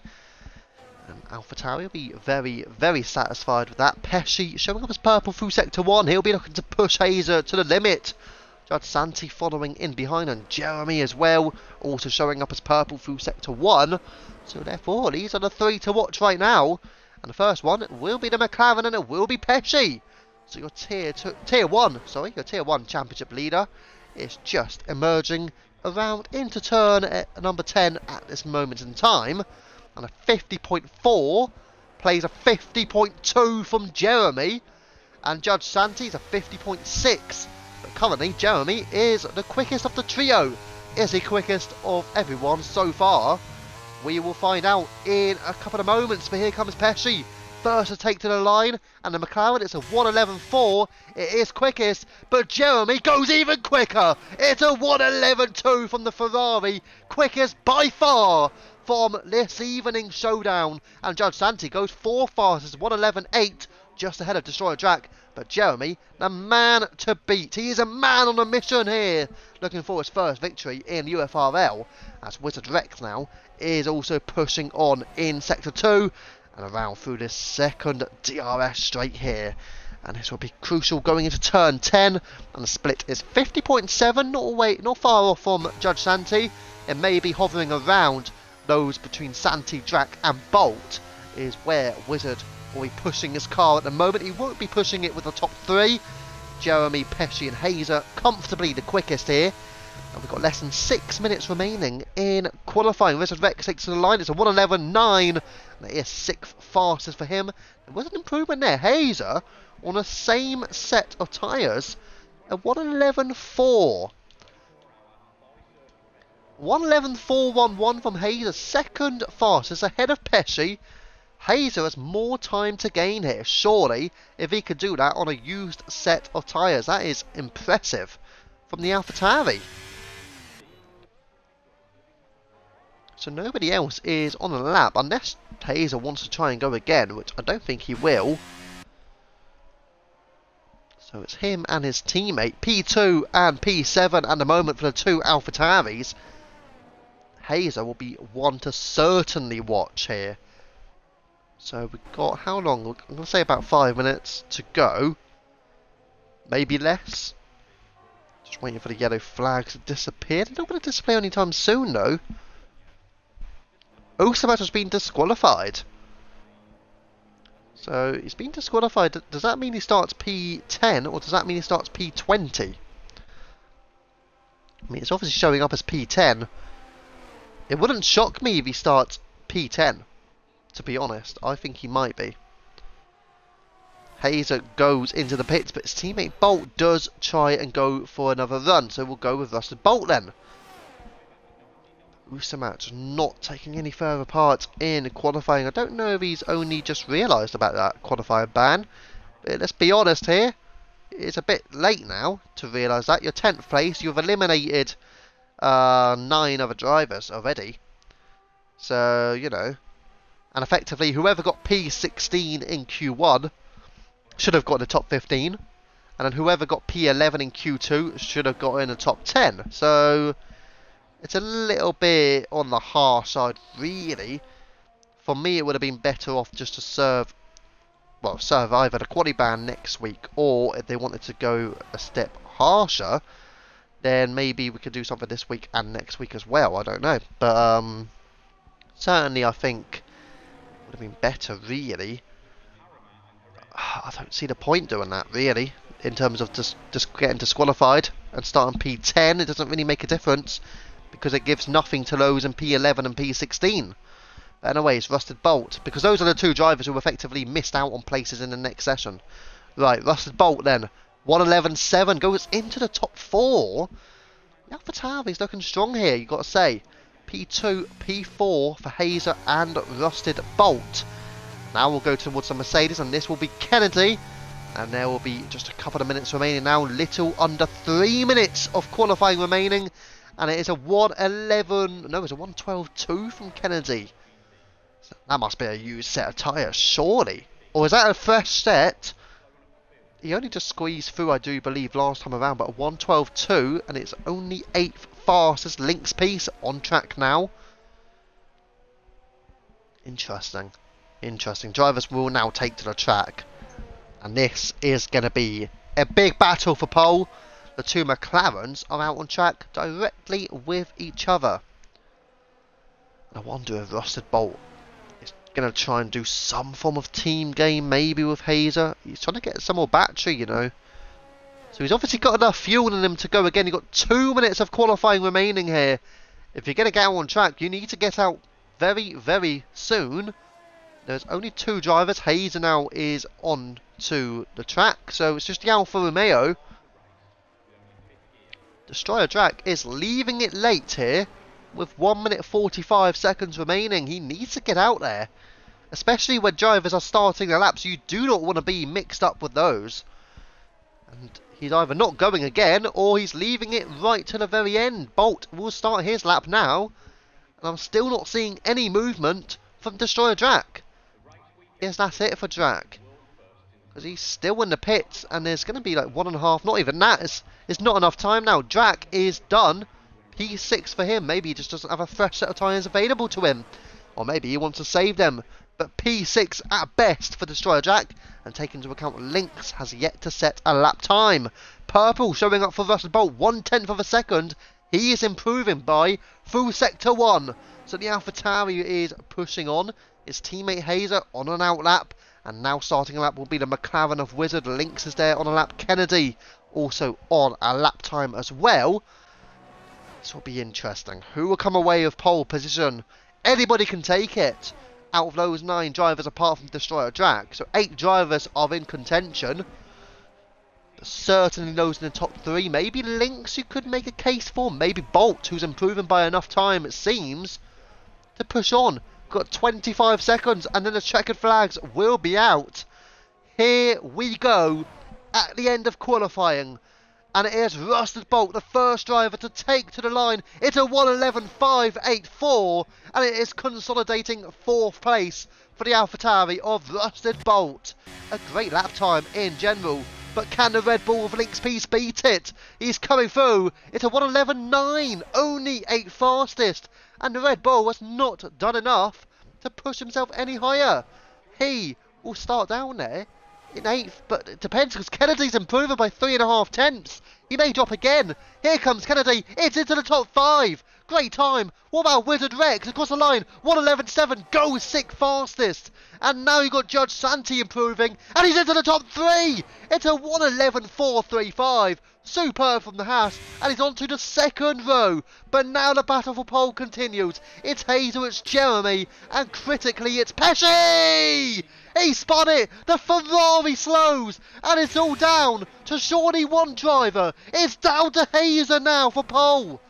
And AlphaTauri will be very, very satisfied with that. Pesci showing up as purple through sector 1. He'll be looking to push Hazer to the limit. Judge Santi following in behind, and Jeremy as well, also showing up as purple through sector 1. So therefore, these are the 3 to watch right now. And the first one will be the McLaren, and it will be Pesci. So your Tier 1 championship leader is just emerging around into turn at number 10 at this moment in time. And a 50.4 plays a 50.2 from Jeremy. And Judge Santi's a 50.6. But currently, Jeremy is the quickest of the trio. Is he quickest of everyone so far? We will find out in a couple of moments. But here comes Pesci. First to take to the line, and the McLaren, it's a 1:11.4. It is quickest, but Jeremy goes even quicker. It's a 1:11.2 from the Ferrari, quickest by far from this evening showdown. And Judge Santi goes 4 fastest, 1:11.8, just ahead of Destroyer Drac. But Jeremy, the man to beat. He is a man on a mission here. Looking for his first victory in UFRL. As Wizard Rex now is also pushing on in Sector 2. And around through this second DRS straight here. And this will be crucial going into turn 10. And the split is 50.7, not far off from Judge Santi. It may be hovering around those between Santi, Drac and Bolt is where Wizard will be pushing his car at the moment. He won't be pushing it with the top 3. Jeremy, Pesci and Hazer comfortably the quickest here. And we've got less than 6 minutes remaining in qualifying. Wizard Rex takes to the line. It's a 1:11.9. And it is 6th fastest for him. There was an improvement there. Hazer on the same set of tyres, a 1:11.4. 1:11.411 from Hazer, second fastest, ahead of Pesci. Hazer has more time to gain here, surely, if he could do that on a used set of tyres. That is impressive from the AlphaTauri. So nobody else is on the lap, unless Hazer wants to try and go again, which I don't think he will. So it's him and his teammate, P2 and P7 at the moment for the two AlphaTauris. Hazer will be one to certainly watch here. So we've got, how long? I'm going to say about 5 minutes to go. Maybe less. Just waiting for the yellow flag to disappear. They're not going to display anytime soon though. Usamat has been disqualified. So he's been disqualified. Does that mean he starts P10 or does that mean he starts P20? I mean, it's obviously showing up as P10. It wouldn't shock me if he starts P10, to be honest. I think he might be. Hazer goes into the pits, but his teammate Bolt does try and go for another run. So we'll go with Rusted Bolt then. Usamat not taking any further part in qualifying. I don't know if he's only just realised about that qualifying ban. But let's be honest here. It's a bit late now to realise that. You're 10th place. You've eliminated 9 other drivers already. So, you know. And effectively, whoever got P16 in Q1 should have got in the top 15. And then whoever got P11 in Q2 should have got in the top 10. So it's a little bit on the harsh side, really. For me, it would have been better off just to serve either the quali ban next week, or if they wanted to go a step harsher, then maybe we could do something this week and next week as well. I don't know. But certainly I think it would have been better, really. I don't see the point doing that, really, in terms of just getting disqualified and starting P10. It doesn't really make a difference, because it gives nothing to those in P11 and P16. But anyways, Rusted Bolt, because those are the two drivers who effectively missed out on places in the next session. Right, Rusted Bolt then, 1:11.7, goes into the top 4. The AlphaTauri's looking strong here, you've got to say. P2, P4 for Hazer and Rusted Bolt. Now we'll go towards the Mercedes, and this will be Kennedy. And there will be just a couple of minutes remaining now, little under 3 minutes of qualifying remaining. And it is a 1:12.2 from Kennedy. So that must be a used set of tyres, surely. Or is that a fresh set? He only just squeezed through, I do believe, last time around. But a 1:12.2, and it's only 8th fastest links piece on track now. Interesting. Interesting. Drivers will now take to the track. And this is going to be a big battle for pole. The two McLarens are out on track directly with each other. I wonder if Rusted Bolt is going to try and do some form of team game, maybe with Hazer. He's trying to get some more battery, you know. So he's obviously got enough fuel in him to go again. You've got 2 minutes of qualifying remaining here. If you're going to get out on track, you need to get out very, very soon. There's only 2 drivers. Hazer now is on to the track. So it's just the Alfa Romeo. Destroyer Drac is leaving it late here with 1 minute 45 seconds remaining. He needs to get out there, especially when drivers are starting their laps. You do not want to be mixed up with those. And he's either not going again or he's leaving it right to the very end. Bolt will start his lap now, And I'm still not seeing any movement from Destroyer Drac. Yes, that's it for Drac. Because he's still in the pits, and there's going to be like 1.5, not even that. It's not enough time now. Drac is done. P6 for him. Maybe he just doesn't have a fresh set of tyres available to him. Or maybe he wants to save them. But P6 at best for Destroyer Drac. And taking into account Lynx has yet to set a lap time. Purple showing up for Rusted Bolt. 1/10 of a second. He is improving by through Sector 1. So the AlphaTauri is pushing on. His teammate Hazer on an outlap. And now starting a lap will be the McLaren of Wizard. Lynx is there on a lap. Kennedy also on a lap time as well. This will be interesting. Who will come away with pole position? Anybody can take it. Out of those 9 drivers apart from Destroyer Drac. So 8 drivers are in contention. But certainly those in the top 3. Maybe Lynx you could make a case for. Maybe Bolt, who's improving by enough time, it seems, to push on. Got 25 seconds and then the checkered flags will be out. Here we go at the end of qualifying. And it is Rusted Bolt, the first driver to take to the line. It's a 1:11.584, and it is consolidating 4th place for the AlphaTauri of Rusted Bolt. A great lap time in general, but can the Red Bull of Lynx Peace beat it? He's coming through. It's a 1:11.9, only 8th fastest, and the Red Bull has not done enough to push himself any higher. He will start down there in 8th, but it depends because Kennedy's improving by 3.5 tenths. He may drop again. Here comes Kennedy. It's into the top 5. Great time. What about Wizard Rex across the line? 1:11.7 goes 6th fastest. And now you've got Judge Santi improving, and he's into the top 3. It's a 1:11.435. Superb from the Haas, and he's on to the 2nd row. But now the battle for pole continues. It's Hazer, it's Jeremy, and critically it's Pesci! He spun it! The Ferrari slows! And it's all down to surely one driver. It's down to Hazer now for pole.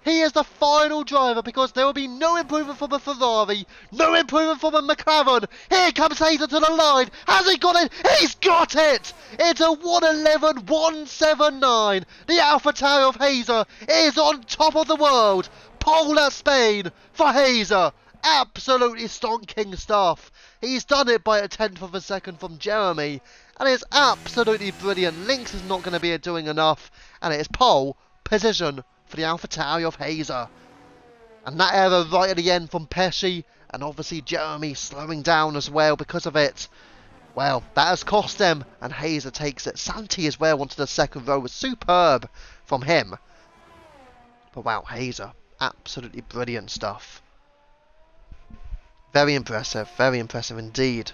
He is the final driver because there will be no improvement from a Ferrari, no improvement from a McLaren. Here comes Hazer to the line. Has he got it? He's got it! It's a 1:11.179. The AlphaTauri of Hazer is on top of the world. Pole at Spain for Hazer. Absolutely stonking stuff. He's done it by 1/10 of a second from Jeremy, and it's absolutely brilliant. Lynx is not going to be doing enough, and it is pole position for the AlphaTauri of Hazer. And that error right at the end from Pesci, and obviously Jeremy slowing down as well because of it. Well, that has cost them, and Hazer takes it. Santi as well onto the 2nd row was superb from him. But wow, Hazer, absolutely brilliant stuff. Very impressive indeed.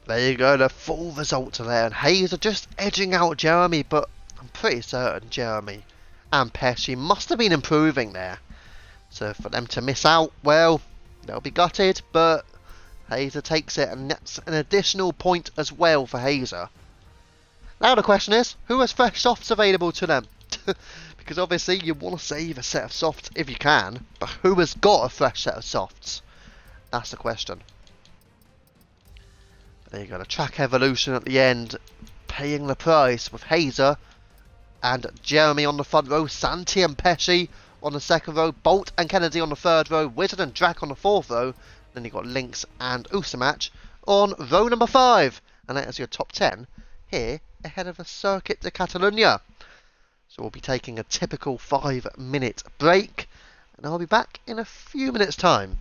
There you go, the full results are there, and Hazer just edging out Jeremy, but I'm pretty certain Jeremy and Pesci must have been improving there. So for them to miss out, well, they'll be gutted, but Hazer takes it, and that's an additional point as well for Hazer. Now the question is, who has fresh softs available to them? Because obviously you want to save a set of softs if you can, but who has got a fresh set of softs? That's the question. There you go, the track evolution at the end, paying the price with Hazer and Jeremy on the front row, Santi and Pesci on the 2nd row, Bolt and Kennedy on the 3rd row, Wizard and Drac on the 4th row, then you've got Lynx and Usamach on row number 5, and that is your top 10 here ahead of the Circuit de Catalunya. So we'll be taking a typical 5-minute break, and I'll be back in a few minutes' time.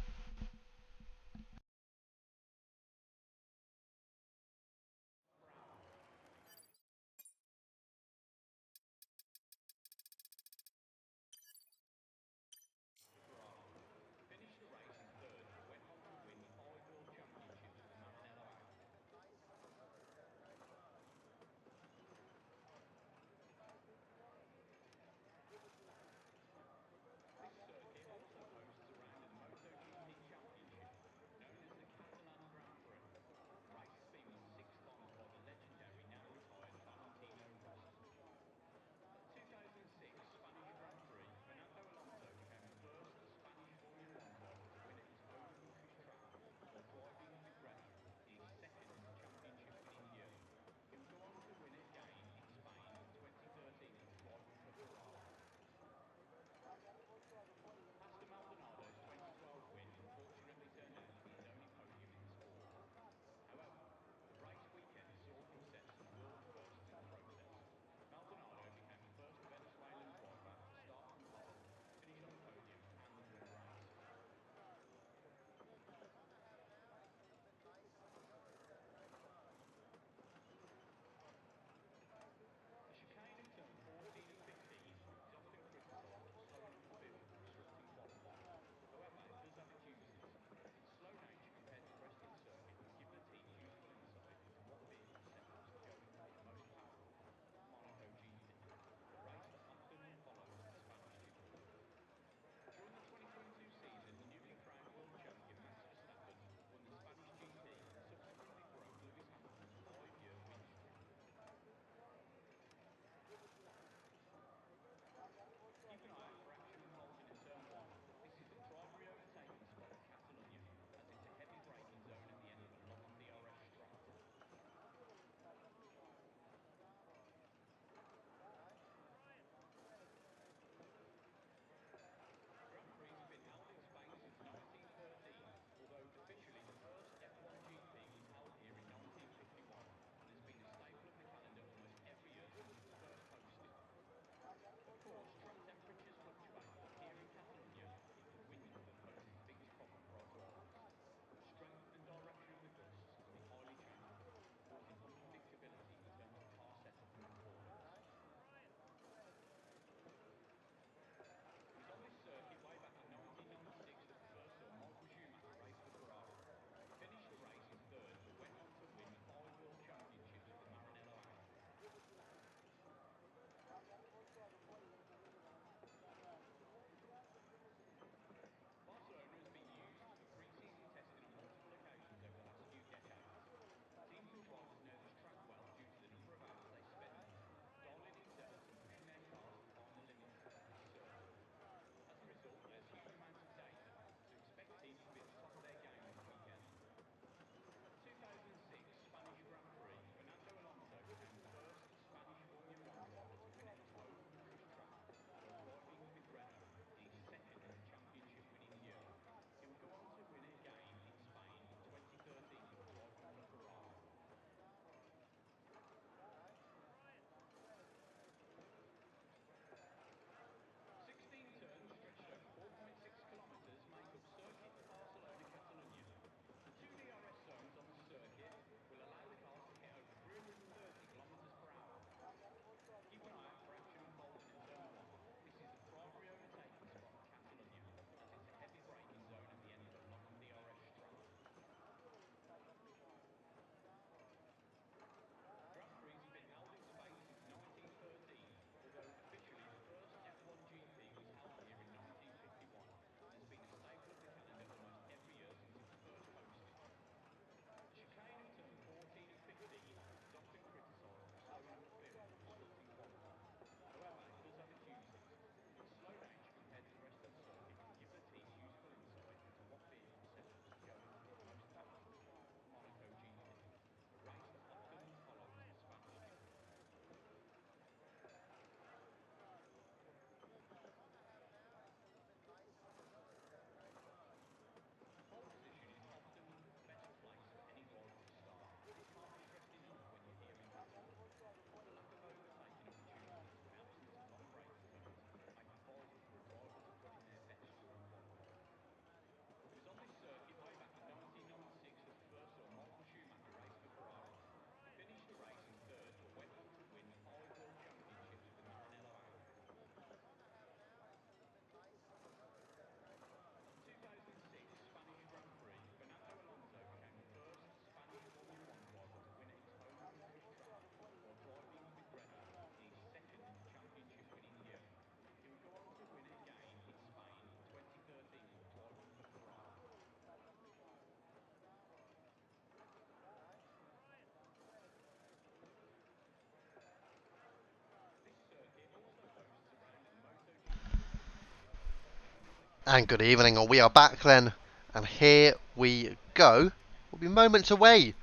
And good evening, we are back then, and here we go. We'll be moments away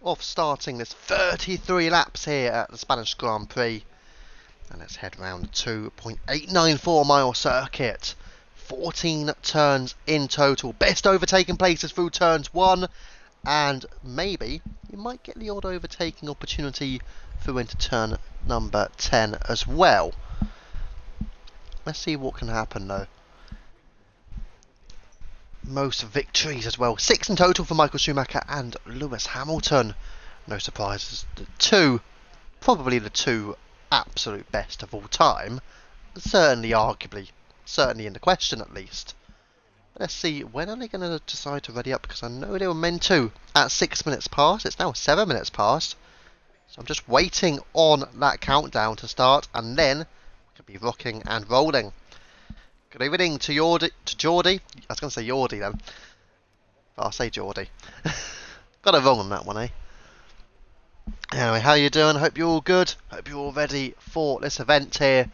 of starting this 33 laps here at the Spanish Grand Prix. And let's head round the 2.894 mile circuit. 14 turns in total. Best overtaking places through turns 1, and maybe you might get the odd overtaking opportunity through into turn number 10 as well. Let's see what can happen though. Most victories as well. 6 in total for Michael Schumacher and Lewis Hamilton. No surprises. Probably the two absolute best of all time. Certainly in the question at least. Let's see, when are they going to decide to ready up? Because I know they were meant to at 6 minutes past. It's now 7 minutes past. So I'm just waiting on that countdown to start, and then we could be rocking and rolling. Good evening to Geordie. I was going to say Yordi then. But I'll say Geordie. Got it wrong on that one, eh? Anyway, how you doing? Hope you're all good. Hope you're all ready for this event here.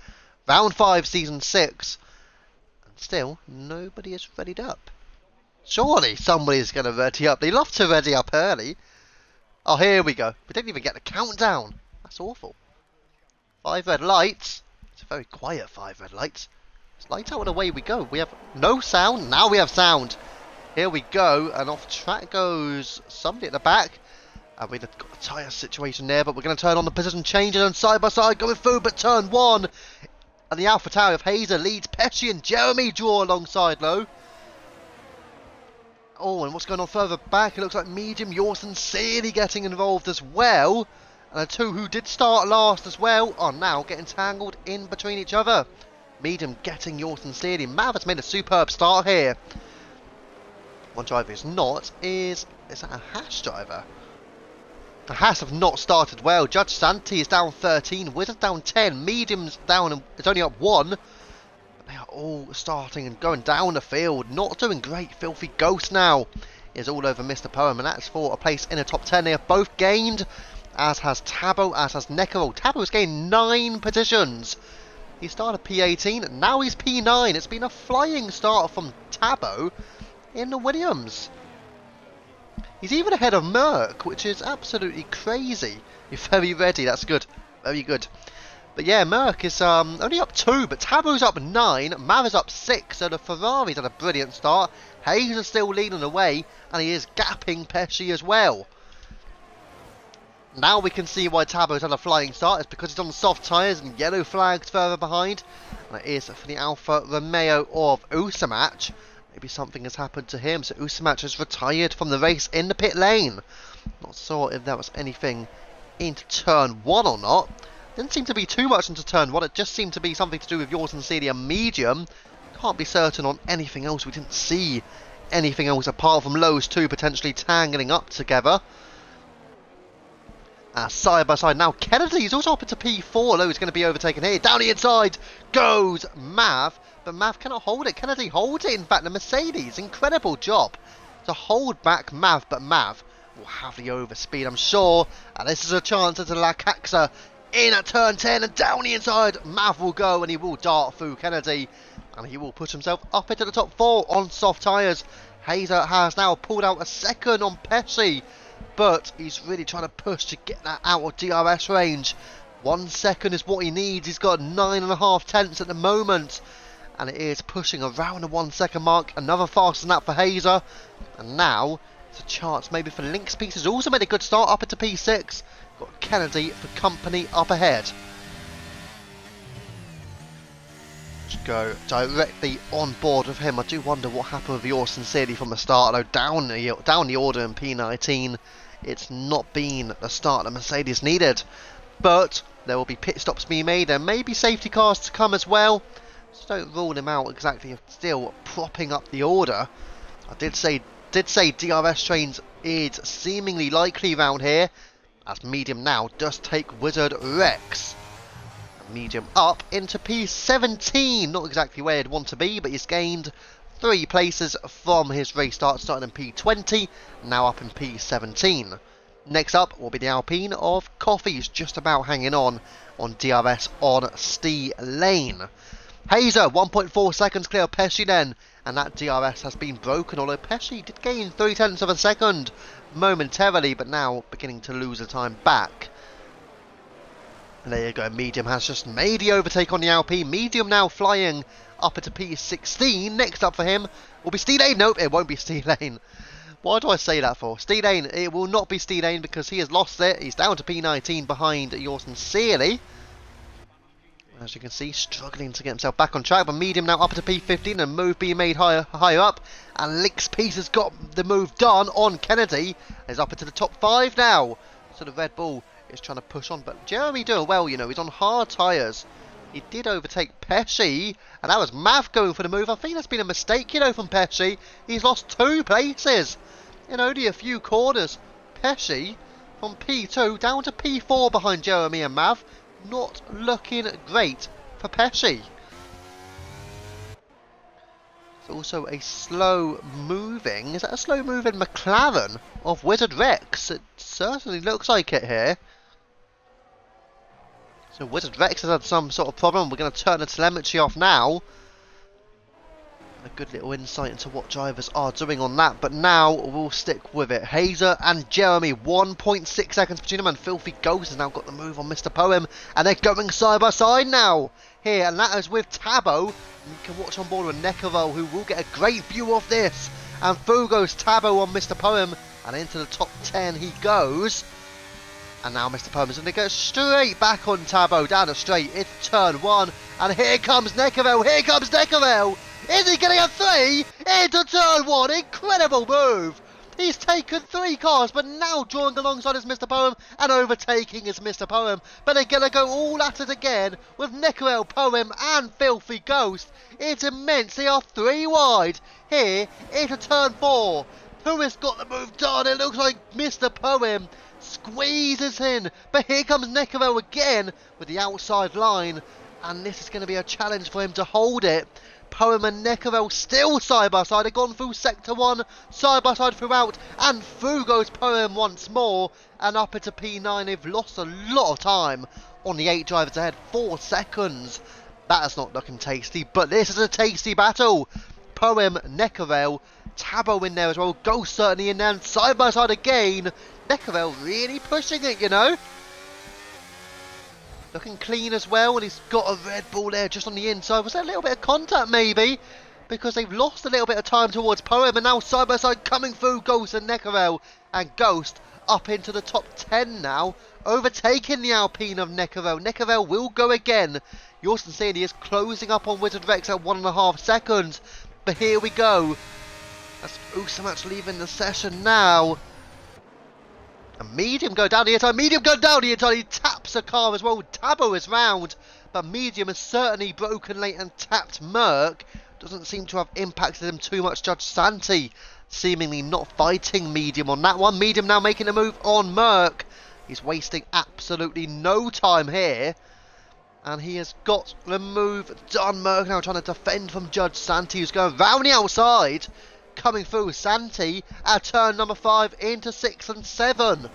Round 5, Season 6. And still, nobody is readied up. Surely somebody's going to ready up. They love to ready up early. Oh, here we go. We didn't even get the countdown. That's awful. 5 red lights. It's a very quiet 5 red lights. It's light out and away we go. We have no sound. Now we have sound. Here we go. And off track goes somebody at the back. And we've got a tyre situation there. But we're going to turn on the position changes and side by side going through. But turn 1. And the Alpha Tower of Hazer leads Pesci and Jeremy draw alongside low. Oh, and what's going on further back? It looks like Medium, Yorson, Seely getting involved as well. And the two who did start last as well are now getting tangled in between each other. Medium getting Yorson, Seely. Mav has made a superb start here. One driver who's not is that a Haas driver? The Haas have not started well. Judge Santi is down 13. Wizard's down 10. Medium's down, it's only up 1. But they are all starting and going down the field. Not doing great. Filthy Ghost now is all over Mr. Poem. And that's for a place in the top 10. They have both gained. As has Tabo, as has Neckerol. Tabo has gained 9 positions. He started P18. Now he's P9. It's been a flying start from Tabo in the Williams. He's even ahead of Merck, which is absolutely crazy. You're very ready, that's good. Very good. But yeah, Merck is only up 2, but Tabo's up 9, Mav is up 6, so the Ferrari's had a brilliant start. Hayes is still leading the way, and he is gapping Pesci as well. Now we can see why Tabo's had a flying start. It's because he's on soft tyres and yellow flags further behind. And it is for the Alfa Romeo of Usamach. Maybe something has happened to him, so Usamach has retired from the race in the pit lane. Not sure if there was anything into turn 1 or not. Didn't seem to be too much into turn 1, it just seemed to be something to do with yours and Celia Medium. Can't be certain on anything else, we didn't see anything else apart from Lowe's 2 potentially tangling up together. Side by side now, Kennedy is also up into P4, Lowe's going to be overtaken here. Down the inside goes Mav. But Mav cannot hold it. Kennedy holds it. In fact, the Mercedes, incredible job to hold back Mav. But Mav will have the overspeed, I'm sure. And this is a chance into La Caxa in at turn 10. And down the inside, Mav will go and he will dart through Kennedy. And he will push himself up into the top 4 on soft tyres. Hazer has now pulled out a second on Pesci. But he's really trying to push to get that out of DRS range. 1 second is what he needs. He's got 9.5 tenths at the moment. And it is pushing around the 1 second mark. Another faster lap for Hazer. And now it's a chance maybe for Link's Piece. Has also made a good start up into P6. Got Kennedy for company up ahead. Just go directly on board with him. I do wonder what happened with yours sincerely from the start. Though down the order in P19. It's not been the start that Mercedes needed. But there will be pit stops being made. There may be safety cars to come as well. So don't rule him out exactly, still propping up the order. I did say DRS trains is seemingly likely around here, as Medium now does take Wizard Rex. Medium up into P17, not exactly where he'd want to be, but he's gained 3 places from his race start, starting in P20, now up in P17. Next up will be the Alpine of Coffee, who's just about hanging on DRS on Stee Lane. Hazer, 1.4 seconds clear of Pesci then, and that DRS has been broken, although Pesci did gain 0.3 of a second momentarily, but now beginning to lose the time back. And there you go, Medium has just made the overtake on the Alpine. Medium now flying up into P16. Next up for him will be Steelane. Nope, it won't be Steelane. Why do I say that for? Steelane, it will not be Steelane because he has lost it. He's down to P19 behind Yorson Searley. As you can see, struggling to get himself back on track, but Medium now up to P15 and move being made higher up. And Lick's Piece has got the move done on Kennedy. He's up into the top 5 now. So the Red Bull is trying to push on, but Jeremy doing well, you know, he's on hard tyres. He did overtake Pesci, and that was Mav going for the move. I think that's been a mistake, you know, from Pesci. He's lost 2 places in only a few corners. Pesci from P2 down to P4 behind Jeremy and Mav. Not looking great for Pesci. It's also a slow moving, is that a slow moving McLaren of Wizard Rex? It certainly looks like it here. So Wizard Rex has had some sort of problem. We're going to turn the telemetry off now. A good little insight into what drivers are doing on that. But now we'll stick with it. Hazer and Jeremy, 1.6 seconds between them. And Filthy Ghost has now got the move on Mr. Poem. And they're going side by side now. Here, and that is with Tabo. You can watch on board with Nekaro, who will get a great view of this. And through goes Tabo on Mr. Poem. And into the top 10 he goes. And now Mr. Poem is going to go straight back on Tabo, down the straight. It's turn 1. And here comes Nekaro. Here comes Nekaro. Is he getting a 3 into turn 1? Incredible move. He's taken 3 cars, but now drawing alongside is Mr. Poem and overtaking is Mr. Poem. But they're going to go all at it again with Nekaro, Poem and Filthy Ghost. It's immense. They are 3 wide here into turn 4. Who has got the move done? It looks like Mr. Poem squeezes in, but here comes Nekaro again with the outside line, and this is going to be a challenge for him to hold it. Poem and Nekaro still side by side. They've gone through sector 1 side by side throughout, and through goes Poem once more, and up into P9. They've lost a lot of time on the 8 drivers ahead, 4 seconds. That is not looking tasty, but this is a tasty battle. Poem, Nekaro, Tabo in there as well, Ghost certainly in there, and side by side again. Nekaro really pushing it, you know. Looking clean as well, and he's got a Red Bull there just on the inside. Was there a little bit of contact maybe? Because they've lost a little bit of time towards Poem, and now side by side coming through Ghost and Nekaro. And Ghost up into the top 10 now, overtaking the Alpine of Nekaro. Nekaro will go again. Yorson Searley is closing up on Wizard Rex at 1.5 seconds. But here we go. That's Usamatch leaving the session now. And Medium go down the inside. Medium go down the inside. He taps a car as well. Tabo is round. But Medium has certainly broken late and tapped Merc. Doesn't seem to have impacted him too much. Judge Santi seemingly not fighting Medium on that one. Medium now making a move on Merc. He's wasting absolutely no time here. And he has got the move done. Merc now trying to defend from Judge Santi, who's going round the outside. Coming through Santi at turn number 5 into 6 and 7.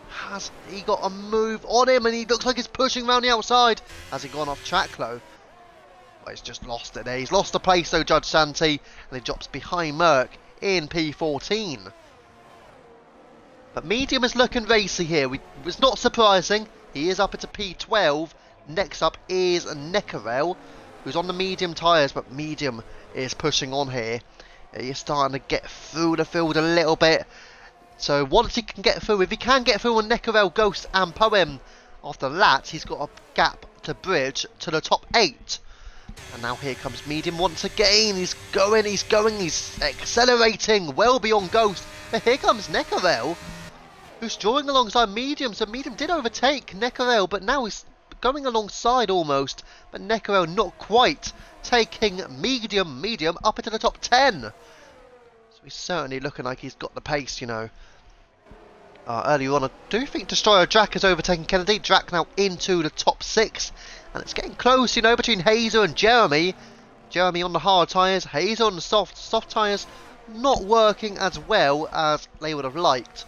Has he got a move on him? And he looks like he's pushing around the outside. Has he gone off track though? Well, he's just lost it there. He's lost the place though, Judge Santi. And he drops behind Merc in P14. But Medium is looking racy here. It's not surprising. He is up into P12. Next up is Nekaro, who's on the medium tyres. But Medium is pushing on here. He's starting to get through the field a little bit. So once he can get through, if he can get through on Nekaro, Ghost and Poem, after that he's got a gap to bridge to the top 8. And now here comes Medium once again. He's accelerating well beyond Ghost. But here comes Nekaro, who's drawing alongside Medium. So Medium did overtake Nekaro, but now he's going alongside almost. But Nekaro not quite, taking Medium up into the top 10. So he's certainly looking like he's got the pace, you know. Earlier on, I do think Destroyer Drac has overtaken Kennedy. Drac now into the top 6. And it's getting close, you know, between Hazer and Jeremy. Jeremy on the hard tyres, Hazer on the soft tyres. Not working as well as they would have liked.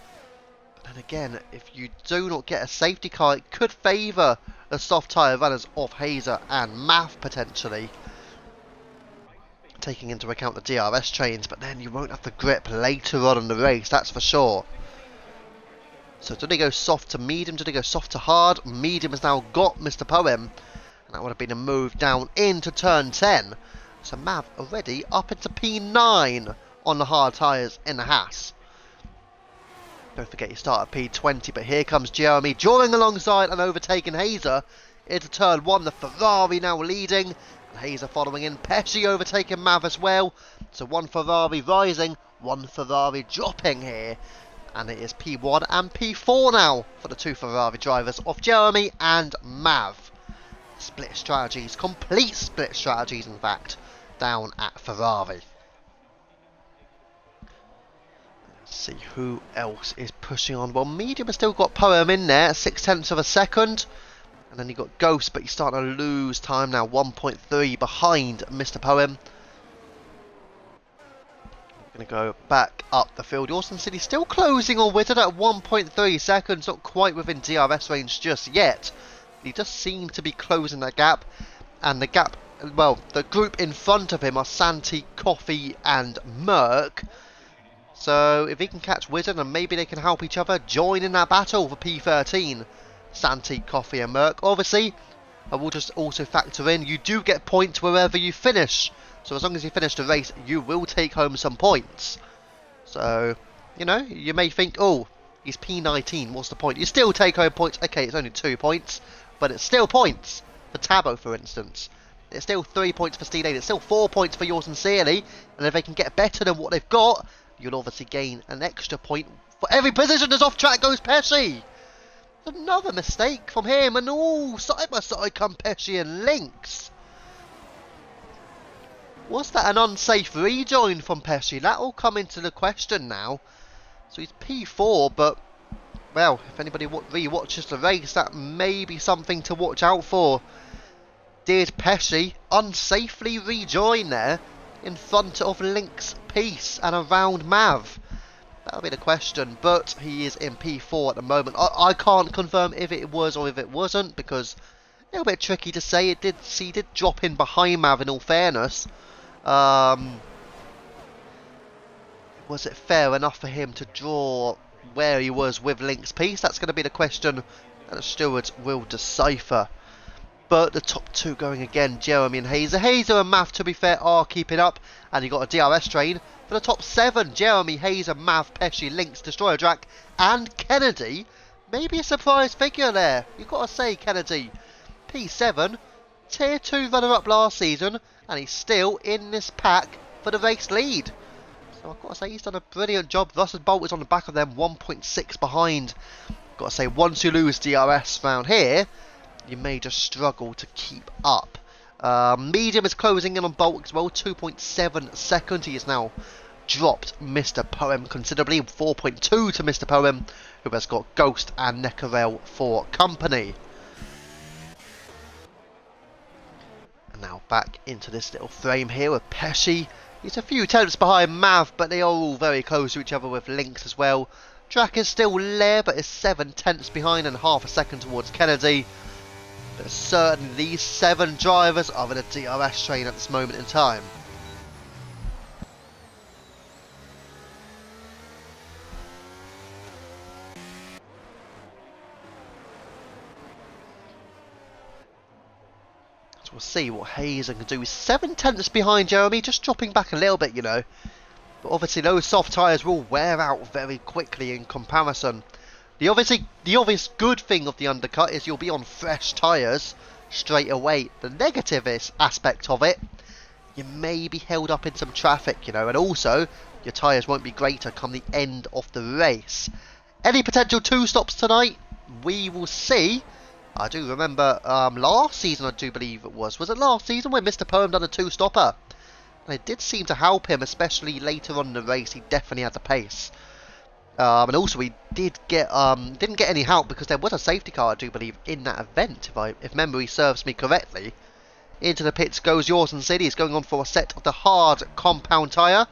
But then again, if you do not get a safety car, it could favour the soft tyre runners of Hazer and Math potentially. taking into account the DRS trains, but then you won't have the grip later on in the race, that's for sure. So do they go soft to medium? Do they go soft to hard? Medium has now got Mr. Poem, and that would have been a move down into turn 10. So Mav already up into P9 on the hard tyres in the Haas. Don't forget you start at P20, but here comes Jeremy drawing alongside and overtaking Hazer into turn 1. The Ferrari now leading, and Hazer following in. Pesci overtaking Mav as well. So one Ferrari rising, one Ferrari dropping here. And it is P1 and P4 now for the two Ferrari drivers of Jeremy and Mav. Split strategies, complete split strategies in fact, down at Ferrari. See who else is pushing on. Well, medium has still got Poem in there, 0.6 of a second. And then you've got Ghost, but he's starting to lose time now, 1.3 behind Mr. Poem. Going to go back up the field. Austin City still closing on Wizard at 1.3 seconds, not quite within DRS range just yet. He does seem to be closing that gap. And the gap, well, the group in front of him are Santi, Coffee and Merck. So if he can catch Wizard and maybe they can help each other, join in that battle for P13. Santi, Coffee and Merck. Obviously, I will just also factor in, you do get points wherever you finish. So as long as you finish the race, you will take home some points. So, you know, you may think, oh, he's P19, what's the point? You still take home points. Okay, it's only 2 points, but it's still points. For Tabo, for instance. It's still 3 points for Steelade. It's still 4 points for Yours Sincerely. And if they can get better than what they've got, you'll obviously gain an extra point for every position as off track goes Pesci. Another mistake from him, and all side by side come Pesci and Lynx. Was that an unsafe rejoin from Pesci? That will come into the question now. So he's P4, but, well, if anybody re-watches the race, that may be something to watch out for. Did Pesci unsafely rejoin there in front of Lynx Peace and around Mav? That'll be the question, but he is in P4 at the moment. I can't confirm if it was or if it wasn't, because a little bit tricky to say. He did drop in behind Mav in all fairness. Was it fair enough for him to draw where he was with Lynx Peace? That's going to be the question that the stewards will decipher. But the top two going again, Jeremy and Hazer. Hazer and Mav, to be fair, are keeping up. And you got a DRS train for the top 7. Jeremy, Hazer, Mav, Pesci, Lynx, Destroyer Drac, and Kennedy. Maybe a surprise figure there. You've got to say, Kennedy. P7, Tier 2 runner-up last season. And he's still in this pack for the race lead. So I've got to say, he's done a brilliant job. Russell Bolt is on the back of them, 1.6 behind. Got to say, once you lose DRS round here, you may just struggle to keep up. Medium is closing in on Bolt as well, 2.7 seconds. He has now dropped Mr. Poem considerably, 4.2 to Mr. Poem, who has got Ghost and Neckarel for company. And now back into this little frame here with Pesci. He's a few tenths behind Mav, but they are all very close to each other with Lynx as well. Drac is still there, but is 7 tenths behind and half a second towards Kennedy. But certainly these 7 drivers are in a DRS train at this moment in time. So we'll see what Hazer can do. He's 7 tenths behind Jeremy, just dropping back a little bit, you know. But obviously those soft tyres will wear out very quickly in comparison. The obvious good thing of the undercut is you'll be on fresh tyres straight away. The negative aspect of it, you may be held up in some traffic, you know, and also your tyres won't be greater come the end of the race. Any potential 2 stops tonight? We will see. I do remember last season, I do believe it was. Was it last season when Mr. Poem done a 2-stopper? And it did seem to help him, especially later on in the race. He definitely had the pace. And also he didn't get any help because there was a safety car, I do believe, in that event, if memory serves me correctly. Into the pits goes Yours and City. He's going on for a set of the hard compound tyre.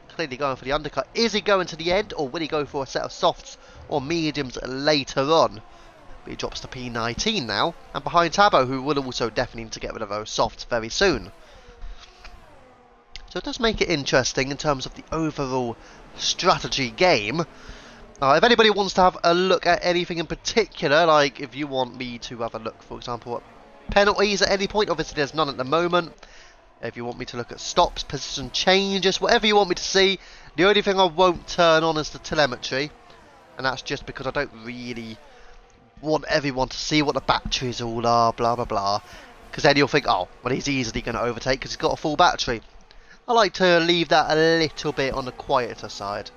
Clearly going for the undercut. Is he going to the end, or will he go for a set of softs or mediums later on? But he drops to P19 now, and behind Tabo, who will also definitely need to get rid of those softs very soon. So it does make it interesting in terms of the overall strategy game. If anybody wants to have a look at anything in particular, like if you want me to have a look, for example, at penalties at any point, obviously there's none at the moment. If you want me to look at stops, position changes, whatever you want me to see, the only thing I won't turn on is the telemetry. And that's just because I don't really want everyone to see what the batteries all are, blah blah blah. Because then you'll think, oh, well, he's easily going to overtake because he's got a full battery. I like to leave that a little bit on the quieter side,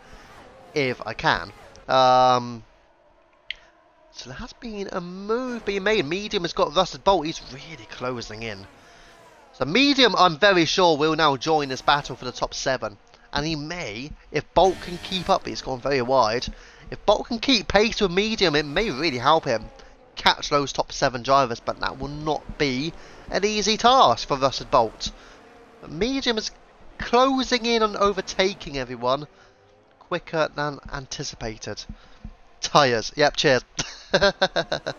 if I can. So there has been a move being made. Medium has got Rusted Bolt. He's really closing in. So Medium, I'm very sure, will now join this battle for the top 7. And he may, if Bolt can keep up. He's gone very wide. If Bolt can keep pace with Medium, it may really help him catch those top 7 drivers. But that will not be an easy task for Rusted Bolt. But Medium is closing in and overtaking everyone quicker than anticipated. Tyres, yep, cheers. The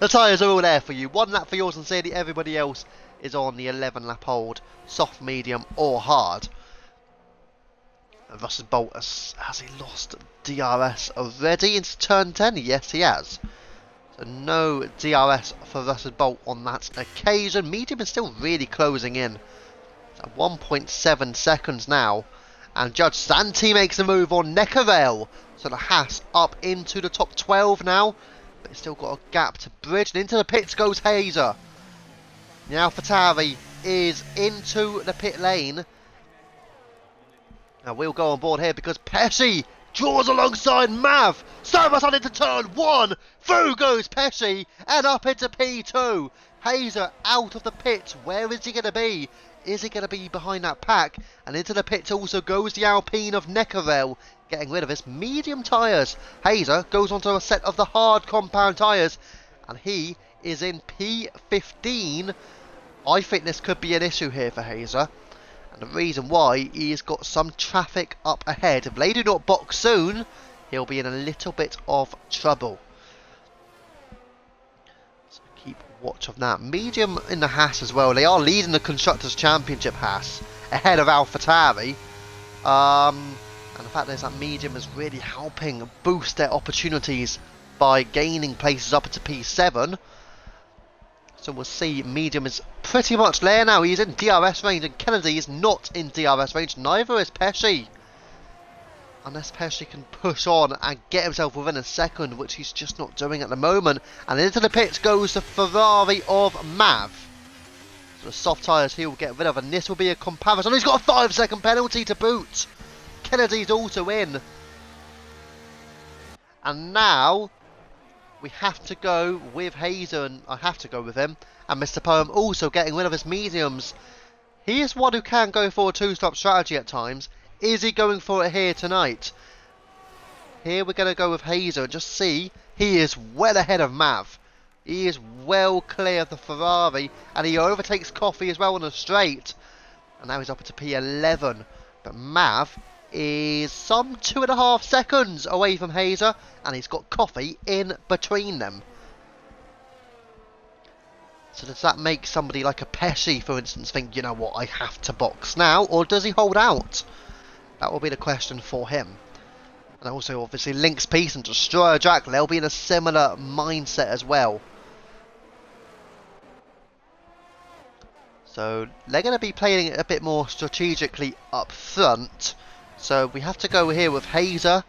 tyres are all there for you. 1 lap for yours and Sadie. Everybody else is on the 11 lap hold, soft, medium or hard. And Rusted Bolt, has he lost DRS already into turn 10? Yes, he has. So no DRS for Rusted Bolt on that occasion. Medium is still really closing in. It's at 1.7 seconds now. And Judge Santi makes a move on Neckarel. So the Haas up into the top 12 now. But it's still got a gap to bridge. And into the pits goes Hazer. Now AlphaTauri is into the pit lane. Now we'll go on board here because Pesci draws alongside Mav. So much on into turn 1. Through goes Pesci. And up into P2. Hazer out of the pit. Where is he going to be? Is he going to be behind that pack? And into the pits also goes the Alpine of Neckarel, getting rid of his medium tyres. Hazer goes onto a set of the hard compound tyres, and he is in P15. I think this could be an issue here for Hazer. And the reason why, he's got some traffic up ahead. If they do not box soon, he'll be in a little bit of trouble. Keep watch of that. Medium in the Haas as well. They are leading the Constructors' Championship Haas ahead of AlphaTauri. And the fact is that Medium is really helping boost their opportunities by gaining places up into P7. So we'll see. Medium is pretty much there now. He's in DRS range and Kennedy is not in DRS range. Neither is Pesci. Unless Pesci can push on and get himself within a second, which he's just not doing at the moment. And into the pits goes the Ferrari of Mav. So the soft tyres he will get rid of, and this will be a comparison. He's got a 5-second penalty to boot. Kennedy's also in. And now we have to go with Hazer, and I have to go with him. And Mr. Poem also getting rid of his mediums. He is one who can go for a 2-stop strategy at times. Is he going for it here tonight? Here we're going to go with Hazer and just see. He is well ahead of Mav. He is well clear of the Ferrari. And he overtakes Coffee as well on the straight. And now he's up to P11. But Mav is some 2.5 seconds away from Hazer. And he's got Coffee in between them. So does that make somebody like a Pesci, for instance, think, you know what, I have to box now? Or does he hold out? That will be the question for him. And also, obviously, Link's Peace and Destroyer Jack, they'll be in a similar mindset as well. So they're going to be playing it a bit more strategically up front. So we have to go here with Hazer.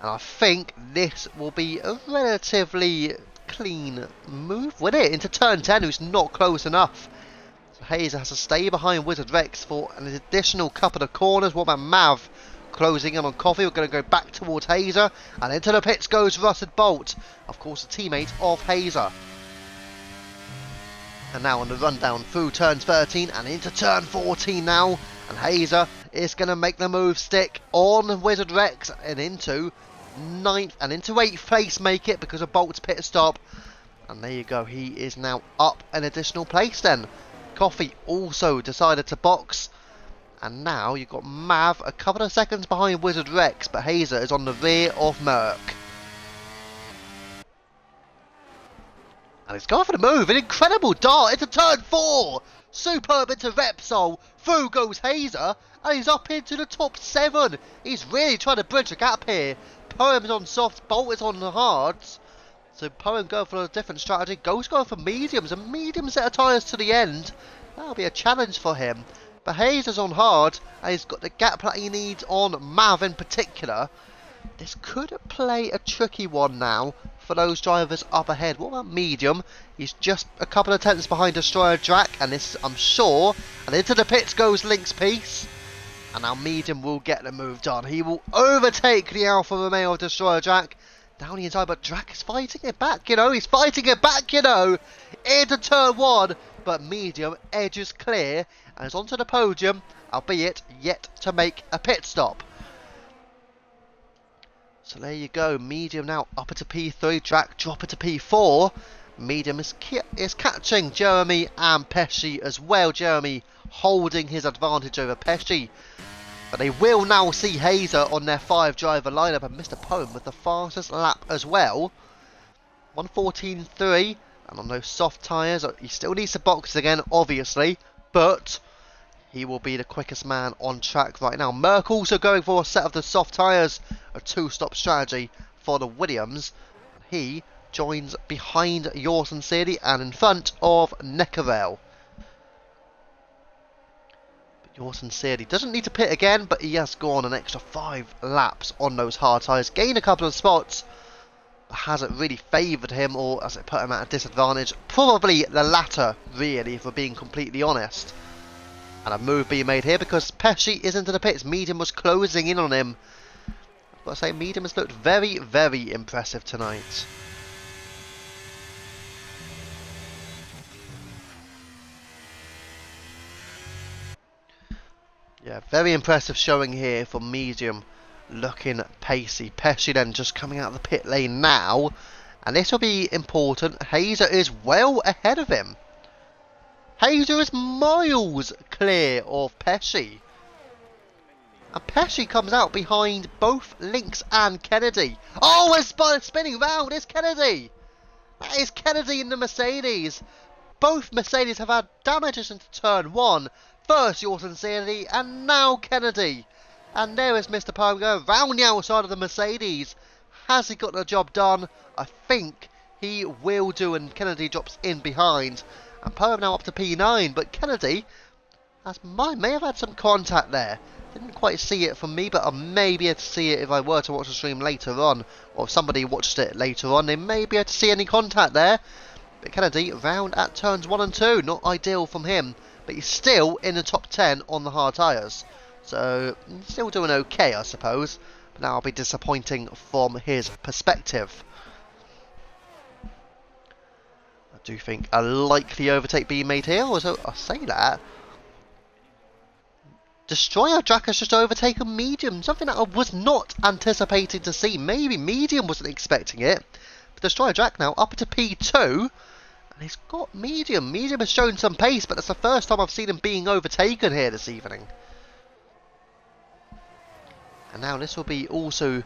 And I think this will be a relatively clean move with it into turn 10, who's not close enough. So Hazer has to stay behind Wizard Rex for an additional couple of corners. What about Mav closing in on Coffee? We're going to go back towards Hazer, and into the pits goes Rusted Bolt, of course a teammate of Hazer. And now on the rundown through turn 13 and into turn 14 now, and Hazer is going to make the move stick on Wizard Rex and into 9th and into 8th place, make it because of Bolt's pit stop. And there you go, he is now up an additional place then. Coffee also decided to box, and now you've got Mav a couple of seconds behind Wizard Rex, but Hazer is on the rear of Merc. And he's going for the move. An incredible dart into turn 4. Superb into Repsol. Through goes Hazer. And he's up into the top 7. He's really trying to bridge the gap here. Poem's on soft, Bolt is on the hards. So Poem going for a different strategy. Ghost going for mediums. And medium set of tyres to the end. That'll be a challenge for him. But Hazer's on hard. And he's got the gap that he needs on Mav in particular. This could play a tricky one now for those drivers up ahead. What about medium? He's just a couple of tenths behind Destroyer Drac, and this, I'm sure, and into the pits goes Link's Piece. And now medium will get the move done. He will overtake the Alfa Romeo of Destroyer Drac down the inside, but Drac is fighting it back, you know. He's fighting it back, you know. Into turn 1, but medium edges clear and is onto the podium, albeit yet to make a pit stop. So there you go, medium now up into P3, Drac drop into P4. Medium is catching Jeremy and Pesci as well. Jeremy holding his advantage over Pesci. But they will now see Hazer on their 5-driver lineup, and Mr. Poem with the fastest lap as well. 1:14.3, and on those soft tyres, he still needs to box again, obviously, but he will be the quickest man on track right now. Merck also going for a set of the soft tyres, a 2-stop strategy for the Williams. He joins behind Yours Sincerely and in front of Neckarel. Yours Sincerely doesn't need to pit again, but he has gone an extra 5 laps on those hard tyres. Gained a couple of spots, but hasn't really favoured him, or has it put him at a disadvantage? Probably the latter, really, if we're being completely honest. And a move being made here because Pesci is into the pits. Medium was closing in on him. I've got to say, Medium has looked very, very impressive tonight. Yeah, very impressive showing here for Medium, looking pacey. Pesci then just coming out of the pit lane now, and this will be important. Hazer is well ahead of him. Hazer is miles clear of Pesci. And Pesci comes out behind both Lynx and Kennedy. Oh, it's spinning round. It's Kennedy. That is Kennedy in the Mercedes. Both Mercedes have had damages into turn 1. First Yours Sincerely, and now Kennedy. And there is Mr. Poem going round the outside of the Mercedes. Has he got the job done? I think he will do, and Kennedy drops in behind. And Poem now up to P9, but Kennedy may have had some contact there. Didn't quite see it from me, but I may be able to see it if I were to watch the stream later on. Or if somebody watched it later on, they may be able to see any contact there. But Kennedy round at turns 1 and 2. Not ideal from him, but he's still in the top 10 on the hard tyres. So, still doing okay, I suppose. But now it'll be disappointing from his perspective. I do think a likely overtake being made here. Also, I say that. Destroyer Drac has just overtaken Medium. Something that I was not anticipating to see. Maybe Medium wasn't expecting it. But Destroyer Drac now up to P2. And he's got Medium. Medium has shown some pace, but that's the first time I've seen him being overtaken here this evening. And now this will be also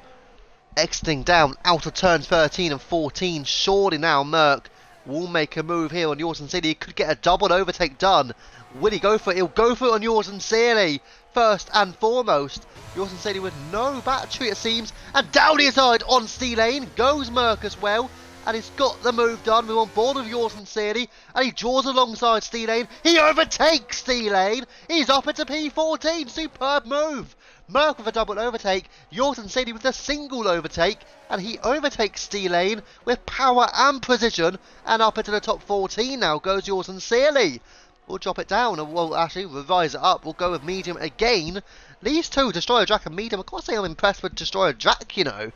exiting down out of turns 13 and 14. Surely now Merck will make a move here on Yours Sincerely. He could get a double overtake done. Will he go for it? He'll go for it on Yours Sincerely. First and foremost. Yours Sincerely with no battery, it seems. And down the inside on Steel Lane goes Merck as well. And he's got the move done. We're on board with Yours Sincerely. And he draws alongside Steel Lane. He overtakes Steel Lane. He's up into P14. Superb move. Merck with a double overtake. Yours Sincerely with a single overtake. And he overtakes Steel Lane with power and precision. And up into the top 14 now goes Yours Sincerely. We'll drop it down. Well, actually, we'll rise it up. We'll go with Medium again. These two, Destroyer Drac and Medium. I've got to say I'm impressed with Destroyer Drac, you know.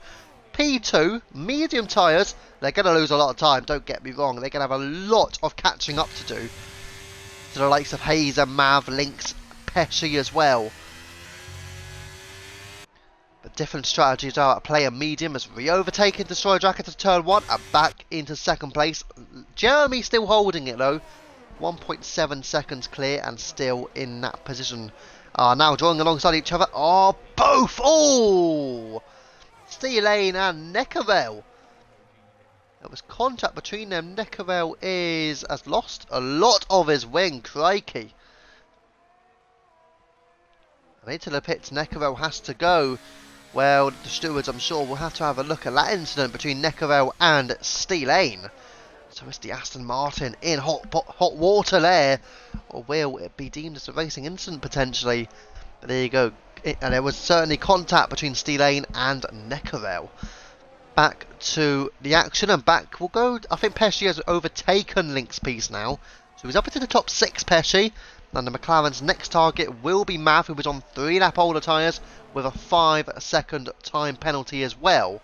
P2, medium tyres. They're going to lose a lot of time, don't get me wrong. They're going to have a lot of catching up to do. To the likes of Hazer, Mav, Lynx, Pesci as well. But different strategies are at play, and Medium has re-overtaken Destroyer Drac into turn 1 and back into second place. Jeremy still holding it though. 1.7 seconds clear and still in that position. Now drawing alongside each other. Oh, both! Oh! Steel Lane and Neckarel. There was contact between them. Neckarel has lost a lot of his wing, crikey. And into the pits, Neckarel has to go. Well, the stewards, I'm sure, will have to have a look at that incident between Neckarel and Steelane. So it's the Aston Martin in hot water there. Or will it be deemed as a racing incident, potentially? But there you go. And there was certainly contact between Steelane and Neckarel. Back to the action, and back we'll go. I think Pesci has overtaken Link's piece now. So he's up into the top 6, Pesci. And the McLaren's next target will be Mav, who was on 3-lap older tyres with a 5-second time penalty as well.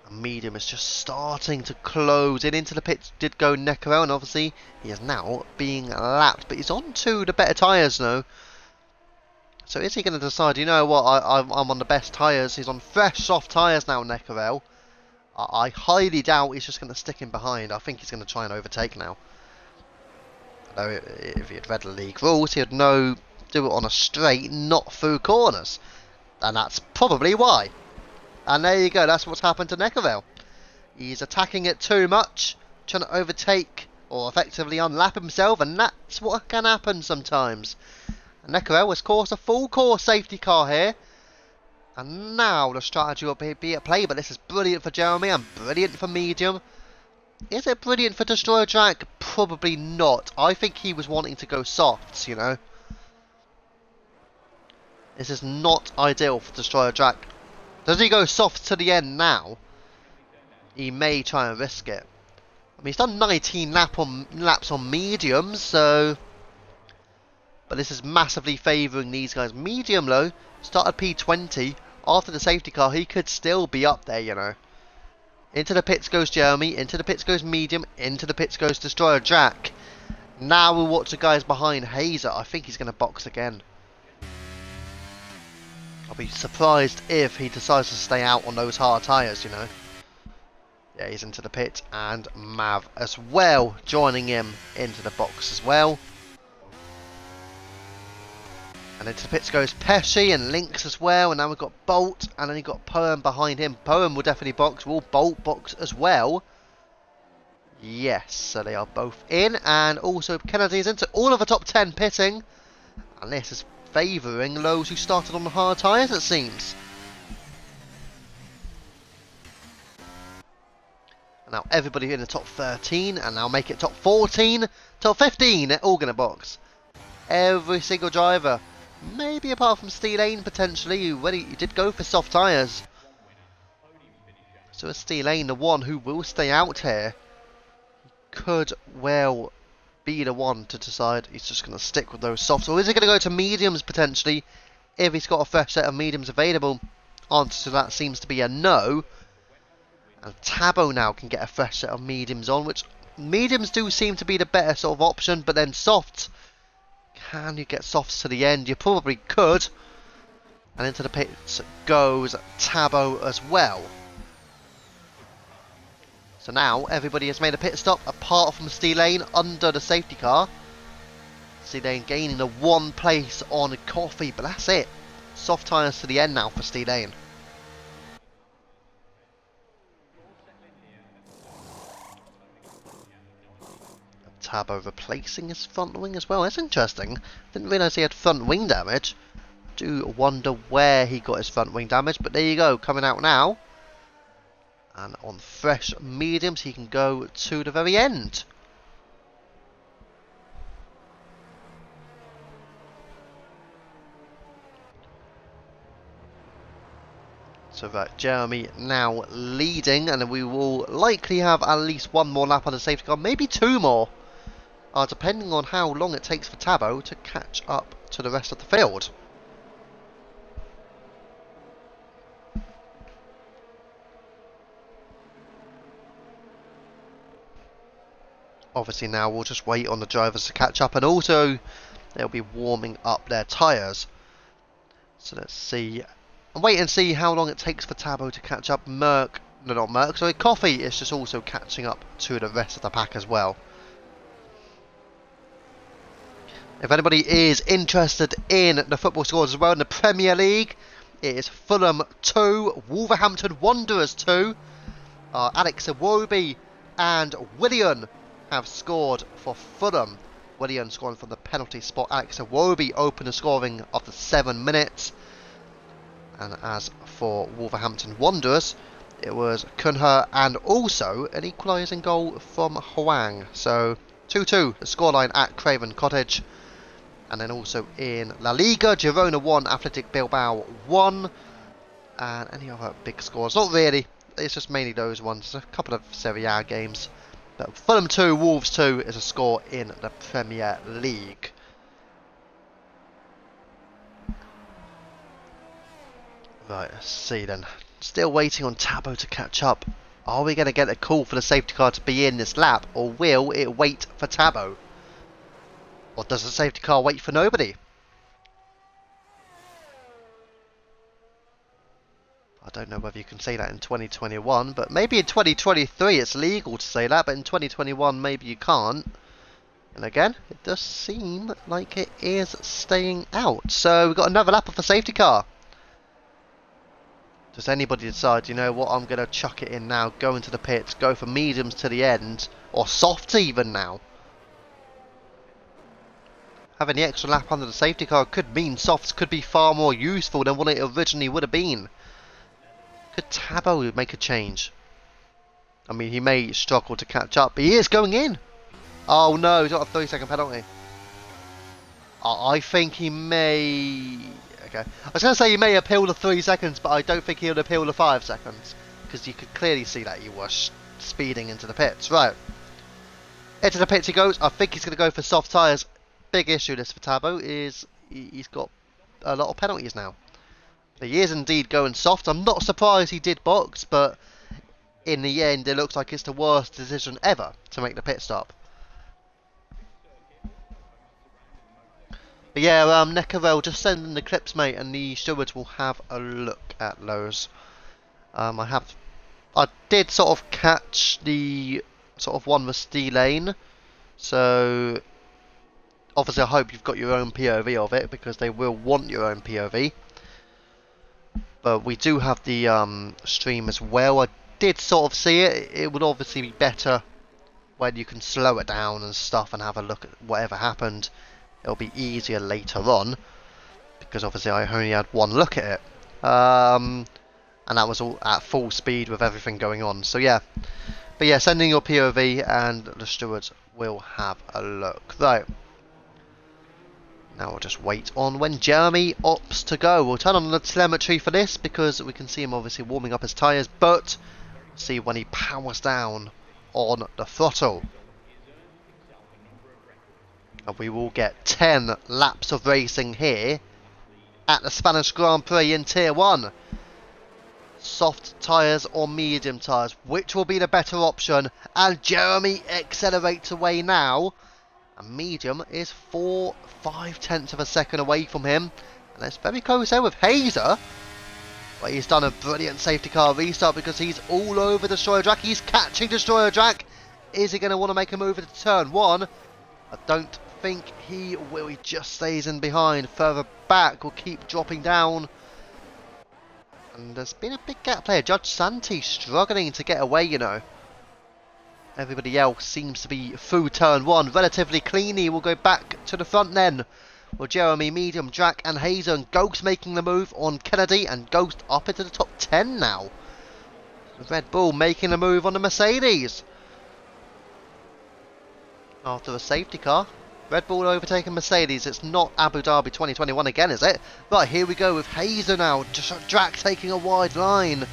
And medium is just starting to close in. Into the pits did go Neckarel, and obviously he is now being lapped. But he's on to the better tyres now. So is he going to decide, you know what, I'm on the best tyres? He's on fresh, soft tyres now, Neckarel. I highly doubt he's just going to stick him behind. I think he's going to try and overtake now. Although if he had read the league rules, he would know do it on a straight, not through corners. And that's probably why. And there you go, that's what's happened to Neckarel. He's attacking it too much, trying to overtake or effectively unlap himself, and that's what can happen sometimes. And Neckarel has caused a full course safety car here. And now the strategy will be at play, but this is brilliant for Jeremy and brilliant for medium. Is it brilliant for Destroyer Jack? Probably not. I think he was wanting to go softs, you know. This is not ideal for Destroyer Jack. Does he go soft to the end now? He may try and risk it. I mean, he's done 19 laps on mediums, so... But this is massively favouring these guys. Medium, though, started P20. After the safety car, he could still be up there, you know. Into the pits goes Jeremy. Into the pits goes medium. Into the pits goes Destroyer Jack. Now we'll watch the guys behind Hazer. I think he's going to box again. I'll be surprised if he decides to stay out on those hard tyres, you know. Yeah, he's into the pit. And Mav as well, joining him into the box as well. And into the pits goes Pesci and Lynx as well. And now we've got Bolt. And then you've got Poem behind him. Poem will definitely box. Will Bolt box as well? Yes, so they are both in. And also Kennedy's into all of the top 10 pitting. And this is favouring those who started on the hard tyres, it seems. And now everybody in the top 13. And now make it top 14. Top 15. They're all going to box. Every single driver. Maybe apart from Steelane potentially, who he did go for soft tyres. So is Steelane the one who will stay out here? Could well be the one to decide he's just going to stick with those softs. Or is he going to go to mediums potentially if he's got a fresh set of mediums available? Answer to that seems to be a no. And Tabo now can get a fresh set of mediums on, which mediums do seem to be the better sort of option, but then softs. Can you get softs to the end? You probably could. And into the pits goes Tabo as well. So now everybody has made a pit stop apart from Steelane under the safety car. Steelane gaining the one place on Coffee, but that's it. Soft tyres to the end now for Steelane. Tabo replacing his front wing as well. That's interesting. Didn't realise he had front wing damage. Do wonder where he got his front wing damage, but there you go, coming out now. And on fresh mediums, he can go to the very end. So that Jeremy now leading, and we will likely have at least one more lap on the safety car, maybe two more. Depending on how long it takes for Tabo to catch up to the rest of the field. Obviously now we'll just wait on the drivers to catch up, and also they'll be warming up their tyres. So let's see. And wait and see how long it takes for Tabo to catch up. Coffee is just also catching up to the rest of the pack as well. If anybody is interested in the football scores as well in the Premier League, It is Fulham 2, Wolverhampton Wanderers 2. Alex Iwobi and Willian have scored for Fulham. Willian scoring from the penalty spot. Alex Iwobi opened the scoring after 7 minutes. And as for Wolverhampton Wanderers, it was Cunha and also an equalising goal from Hwang. So 2-2 the scoreline at Craven Cottage. And then also in La Liga, Girona 1, Athletic Bilbao 1. And any other big scores? Not really. It's just mainly those ones. There's a couple of Serie A games. But Fulham 2, Wolves 2 is a score in the Premier League. Right, let's see then. Still waiting on Tabo to catch up. Are we going to get a call for the safety car to be in this lap? Or will it wait for Tabo? Or does the safety car wait for nobody? I don't know whether you can say that in 2021, but maybe in 2023 it's legal to say that, but in 2021 maybe you can't. And again, it does seem like it is staying out. So we've got another lap of the safety car. Does anybody decide, you know what, I'm going to chuck it in now, go into the pits, go for mediums to the end, or softs even now? Having the extra lap under the safety car could mean softs could be far more useful than what it originally would have been. Could Tabo make a change? I mean, he may struggle to catch up, but he is going in. Oh no, he's got a 3-second penalty. I think he may... Okay. I was going to say he may appeal the 3 seconds, but I don't think he would appeal the 5 seconds. Because you could clearly see that he was speeding into the pits. Right. Into the pits he goes. I think he's going to go for soft tyres. Big issue this for Tabo is he's got a lot of penalties now. He is indeed going soft. I'm not surprised he did box, but in the end it looks like it's the worst decision ever to make the pit stop. But yeah, Neckarel, just send them the clips, mate, and the stewards will have a look at those. I did sort of catch the sort of one with Steel Lane, so obviously I hope you've got your own POV of it, because they will want your own POV. But we do have the stream as well. I did sort of see it. It would obviously be better when you can slow it down and stuff and have a look at whatever happened. It'll be easier later on, because obviously I only had one look at it. And that was all at full speed with everything going on. So yeah. But yeah, send in your POV and the stewards will have a look. Right. Now we'll just wait on when Jeremy opts to go. We'll turn on the telemetry for this because we can see him obviously warming up his tyres, but see when he powers down on the throttle. And we will get 10 laps of racing here at the Spanish Grand Prix in Tier 1. Soft tyres or medium tyres, which will be the better option? And Jeremy accelerates away now. And medium is 4/5 of a second away from him. And it's very close there with Hazer. But he's done a brilliant safety car restart because he's all over Destroyer Jack. He's catching Destroyer Jack. Is he going to want to make a move into turn 1? I don't think he will. He just stays in behind. Further back will keep dropping down. And there's been a big gap there. Judge Santi struggling to get away, you know. Everybody else seems to be through turn 1 relatively cleanly. We'll go back to the front then. Well, Jeremy, Medium, Jack and Hazer and Ghost making the move on Kennedy. And Ghost up into the top 10 now. Red Bull making a move on the Mercedes. After the safety car. Red Bull overtaking Mercedes. It's not Abu Dhabi 2021 again, is it? Right, here we go with Hazer now. Jack taking a wide line.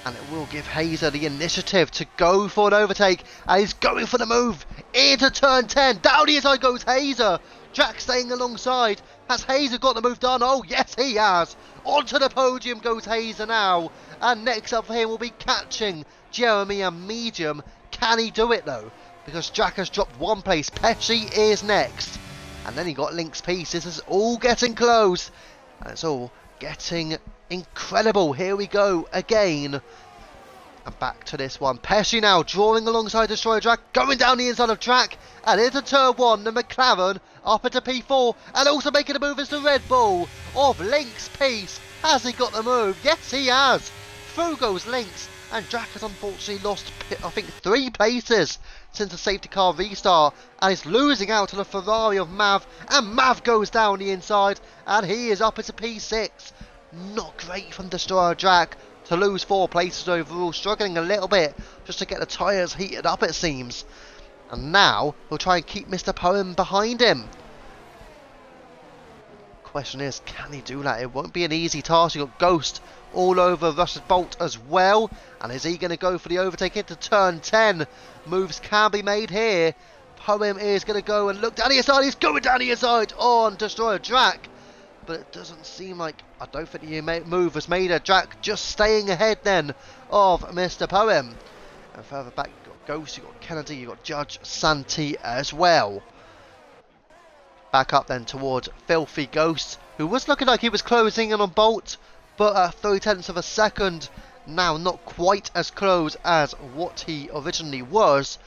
And it will give Hazer the initiative to go for an overtake. And he's going for the move into turn 10. Down the inside goes Hazer. Jack staying alongside. Has Hazer got the move done? Oh, yes, he has. Onto the podium goes Hazer now. And next up for him will be catching Jeremy and Medium. Can he do it, though? Because Jack has dropped one place. Pesci is next. And then he got Link's piece. This is all getting close. And it's all getting incredible. Here we go again. And back to this one. Pesci now drawing alongside Destroyer Jack. Going down the inside of track. And into turn 1. The McLaren up into P4. And also making a move is the Red Bull of Link's piece. Has he got the move? Yes, he has. Through goes Lynx, and Jack has unfortunately lost, I think, 3 places since the safety car restart, and is losing out to the Ferrari of Mav, and Mav goes down the inside, and he is up as a P6. Not great from Destroyer Jack to lose 4 places overall, struggling a little bit just to get the tyres heated up, it seems. And now he'll try and keep Mr. Poem behind him. Question is, can he do that? It won't be an easy task. You've got Ghost all over Russ's Bolt as well. And is he going to go for the overtake into turn 10? Moves can be made here. Poem is going to go and look down the inside. He's going down the inside on Destroyer Jack. But it doesn't seem like, I don't think the move was made at Jack. Just staying ahead then of Mr. Poem. And further back, you've got Ghost, you've got Kennedy, you've got Judge Santi as well. Back up then towards Filthy Ghost, who was looking like he was closing in on Bolt, but at 0.3 of a second, now not quite as close as what he originally was.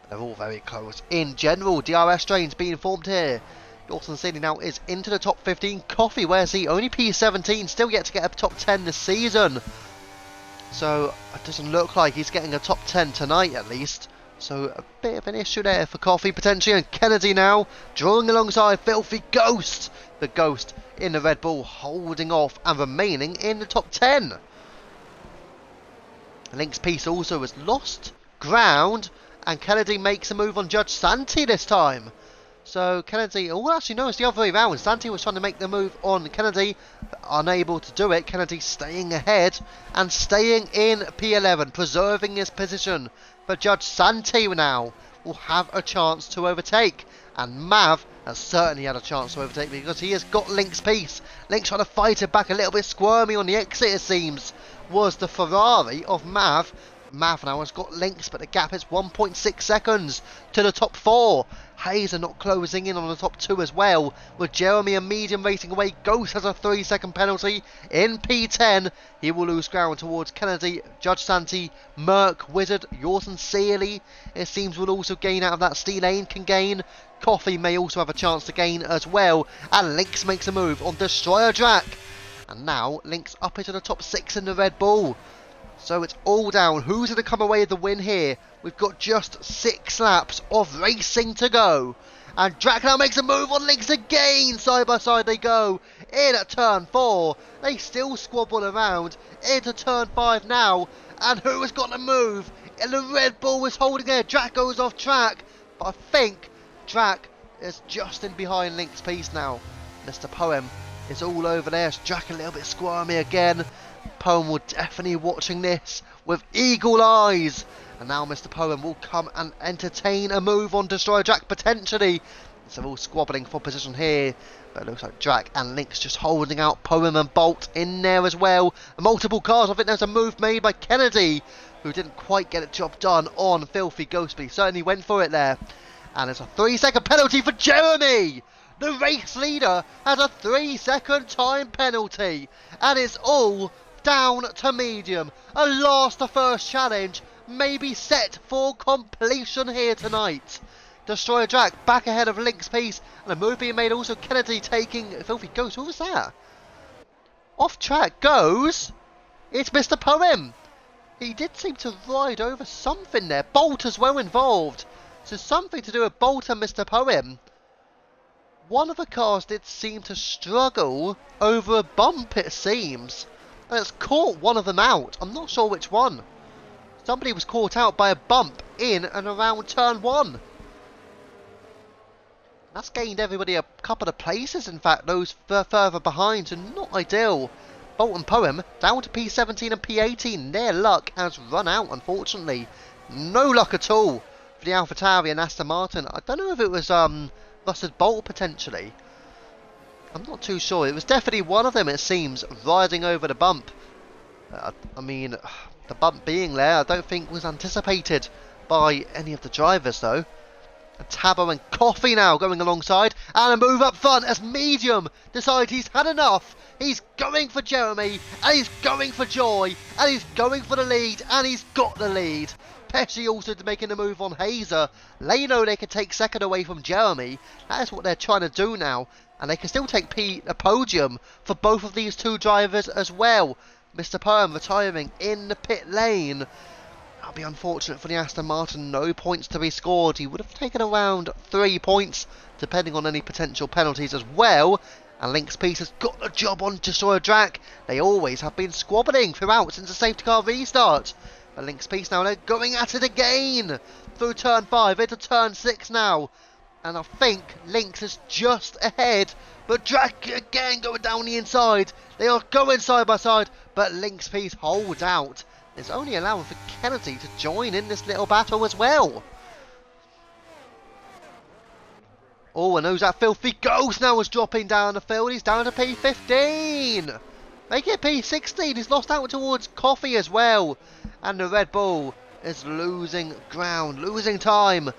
They're all very close in general. DRS trains being formed here. Dawson City now is into the top 15. Coffee, where's he? Only P17, still yet to get a top 10 this season. So it doesn't look like he's getting a top 10 tonight at least. So a bit of an issue there for Coffee potentially. And Kennedy now drawing alongside Filthy Ghost. The Ghost in the Red Bull holding off and remaining in the top 10. Link's piece also has lost ground. And Kennedy makes a move on Judge Santi this time. So Kennedy, oh actually no, it's the other way around. Santi was trying to make the move on Kennedy, but unable to do it. Kennedy staying ahead and staying in P11, preserving his position. But Judge Santi now will have a chance to overtake. And Mav has certainly had a chance to overtake because he has got Link's piece. Link trying to fight it back, a little bit squirmy on the exit it seems. Was the Ferrari of Mav. Mav now has got Links, but the gap is 1.6 seconds to the top 4. Hayes are not closing in on the top 2 as well, with Jeremy and Medium racing away. Ghost has a 3-second penalty in P10. He will lose ground towards Kennedy, Judge Santi, Merc, Wizard, Yorton Sealy. It seems will also gain out of that. Steel Lane can gain. Coffee may also have a chance to gain as well. And Links makes a move on Destroyer Jack. And now Links up into the top 6 in the Red Bull. So it's all down. Who's going to come away with the win here? We've got just 6 laps of racing to go. And Drac now makes a move on Links again. Side by side they go. In at turn 4. They still squabble around. Into turn 5 now. And who has got the move? And the Red Bull is holding it. Drac goes off track. But I think Drac is just in behind Link's piece now. Mr. Poem is all over there. Drac a little bit squirmy again. Poem will definitely watching this with eagle eyes. And now Mr. Poem will come and entertain a move on Destroyer Jack potentially. So they're all squabbling for position here. But it looks like Drac and Link's just holding out Poem and Bolt in there as well. Multiple cars. I think there's a move made by Kennedy, who didn't quite get a job done on Filthy Ghost, but he certainly went for it there. And it's a 3-second penalty for Jeremy. The race leader has a 3-second time penalty. And it's all down to Medium. A last to first challenge may be set for completion here tonight. Destroyer Jack back ahead of Link's piece, and a move being made also. Kennedy taking Filthy Ghost. What was that? Off track goes. It's Mr. Poem. He did seem to ride over something there. Bolt as well involved. So something to do with Bolt and Mr. Poem. One of the cars did seem to struggle over a bump, it seems. And it's caught one of them out. I'm not sure which one. Somebody was caught out by a bump in and around turn 1. That's gained everybody a couple of places, in fact, those further behind, so not ideal. Bolt and Poem down to P17 and P18. Their luck has run out, unfortunately. No luck at all for the AlphaTauri and Aston Martin. I don't know if it was Russell Bolt potentially. I'm not too sure. It was definitely one of them, it seems, riding over the bump. I mean, the bump being there, I don't think was anticipated by any of the drivers, though. Tabo and Coffee now going alongside, and a move up front as Medium decides he's had enough. He's going for Jeremy, and he's going for Joy, and he's going for the lead, and he's got the lead. Pesci also making a move on Hazer. They know they can take second away from Jeremy. That is what they're trying to do now, and they can still take a podium for both of these two drivers as well. Mr. Perm retiring in the pit lane. That'll be unfortunate for the Aston Martin. No points to be scored. He would have taken around 3 points, depending on any potential penalties as well. And Link's Piece has got the job on Destroyer Track. They always have been squabbling throughout since the safety car restart. But Link's Piece now, they're going at it again. Through turn 5, into turn 6 now. And I think Lynx is just ahead. But Drac again going down the inside. They are going side by side. But Link's Piece holds out. It's only allowing for Kennedy to join in this little battle as well. Oh, and who's that filthy ghost now is dropping down the field. He's down to P15. Make it P16. He's lost out towards Coffee as well. And the Red Bull is losing ground, losing time.